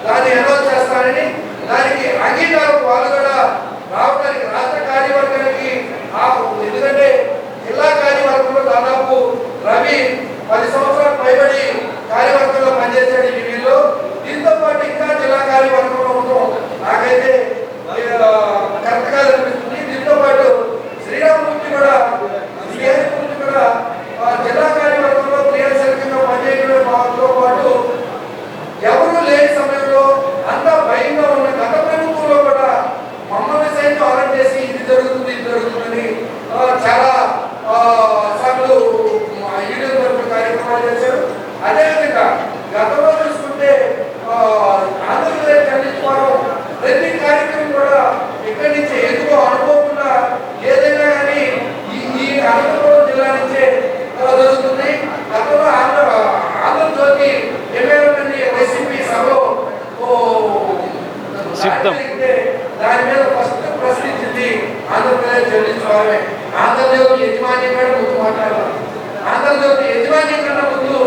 దాన్ని అనౌన్స్ చేస్తానని, దానికి అంగీకారం వాళ్ళు కూడా రావడానికి రాష్ట్ర కార్యవర్గానికి ఎందుకంటే జిల్లా కార్యవర్గంలో దాదాపు రవి 10 సంవత్సరాలు పైబడి కార్యవర్గంలో పనిచేశాడు ఈ వీళ్ళు. దీంతో పాటు ఇంకా జిల్లా కార్యవర్గంలో ఉండడం నాకైతే కరెక్ట్గా అనిపిస్తుంది. దీంతో పాటు శ్రీరామూర్తి కూడా జిల్లా కార్యవర్గంలో క్రియాశీలకంగా పనిచేయడంతో పాటు ఎవరు లేని సమయంలో అంతా భయంగా ఉన్న గత ప్రభుత్వంలో కూడా మమ్మల్ని సైతం అరెస్ట్ చేసి ఇది జరుగుతుందని చాలా సార్లు ఈడీ తరఫున కార్యక్రమాలు చేశారు. అదేవిధంగా గతంలో చూసుకుంటే ఆంధ్రప్రదేశ్ జర్నలిస్ట్ ఫోరం ప్రతి కార్యక్రమం కూడా ఇక్కడి నుంచి ఎందుకో అనుకోకుండా ఏదైనా కానీ ఈ అనంతపురం జిల్లా నుంచే జరుగుతుంది. గతంలో ఆంధ్రజ్యోతి ఎమ్మెల్యేలని వైసీపీ సభలో దాని మీద ఫస్ట్ ప్రశ్నించింది ఆంధ్రప్రదేశ్ జర్నలిస్ట్ ఫోరమే. ఆంధ్రజ్యోతి యజమాని కూడా ముందు మాట్లాడాలి. ఆంధ్రజ్యోతి యజమాని కన్నా ముందు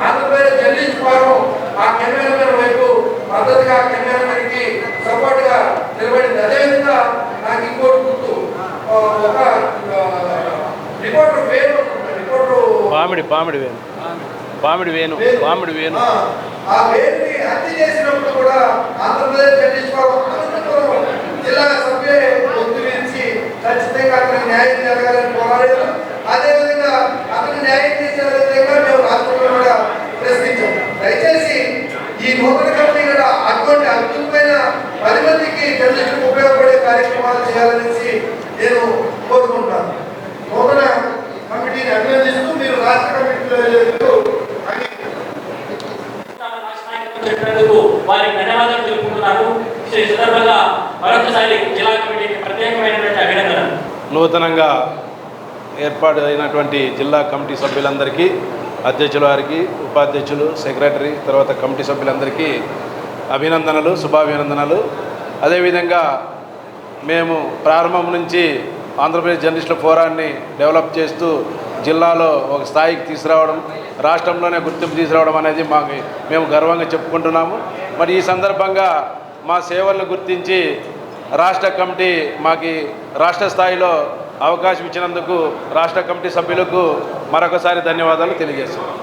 ఆంధ్రప్రదేశ్ జర్నలిస్ట్ ఫోరం ఆ కెమెరామెన్ వైపు మద్దతుగా కెమెరామెన్కి సపోర్ట్గా నిలబడింది. అదేవిధంగా నాకు ఇంకోటి గుర్తు, ఒక రిపోర్టర్ పేరు పామిడి వేణు ఆ వేణుని హత్య చేసినప్పుడు కూడా ఆంధ్రప్రదేశ్ జర్నలిస్ట్ ఫోరం అనంతపురం జిల్లా సభ్యులే గుర్తించి ఖచ్చితంగా అతనికి న్యాయం జరగాలని పోరాడారు. అదేవిధంగా అతను న్యాయం చేసే విధంగా మేము రాష్ట్రంలో కూడా ప్రశ్నించాం. దయచేసి ఈ నూతన కమిటీ కూడా అటువంటి అద్భుతమైన 10 మందికి జర్నలిస్టులకు ఉపయోగపడే కార్యక్రమాలు చేయాలనేసి నేను కోరుకుంటున్నాను. నూతన కమిటీని అభినందిస్తూ మీరు రాష్ట్ర కమిటీలో వారికి ధన్యవాదాలు తెలుపుకుంటున్నాను. ఈ సందర్భంగా మరొకసారి జిల్లా కమిటీకి ప్రత్యేకమైనటువంటి అభినందనలు. నూతనంగా ఏర్పాటు అయినటువంటి జిల్లా కమిటీ సభ్యులందరికీ, అధ్యక్షుల వారికి, ఉపాధ్యక్షులు, సెక్రటరీ, తర్వాత కమిటీ సభ్యులందరికీ అభినందనలు, శుభాభినందనలు. అదేవిధంగా మేము ప్రారంభం నుంచి ఆంధ్రప్రదేశ్ జర్నలిస్టుల ఫోరాన్ని డెవలప్ చేస్తూ జిల్లాలో ఒక స్థాయికి తీసుకురావడం, రాష్ట్రంలోనే గుర్తింపు తీసుకురావడం అనేది మేము గర్వంగా చెప్పుకుంటున్నాము. మరి ఈ సందర్భంగా మా సేవలను గుర్తించి రాష్ట్ర కమిటీ మాకు రాష్ట్ర స్థాయిలో అవకాశం ఇచ్చినందుకు రాష్ట్ర కమిటీ సభ్యులకు మరొకసారి ధన్యవాదాలు తెలియజేస్తున్నాం.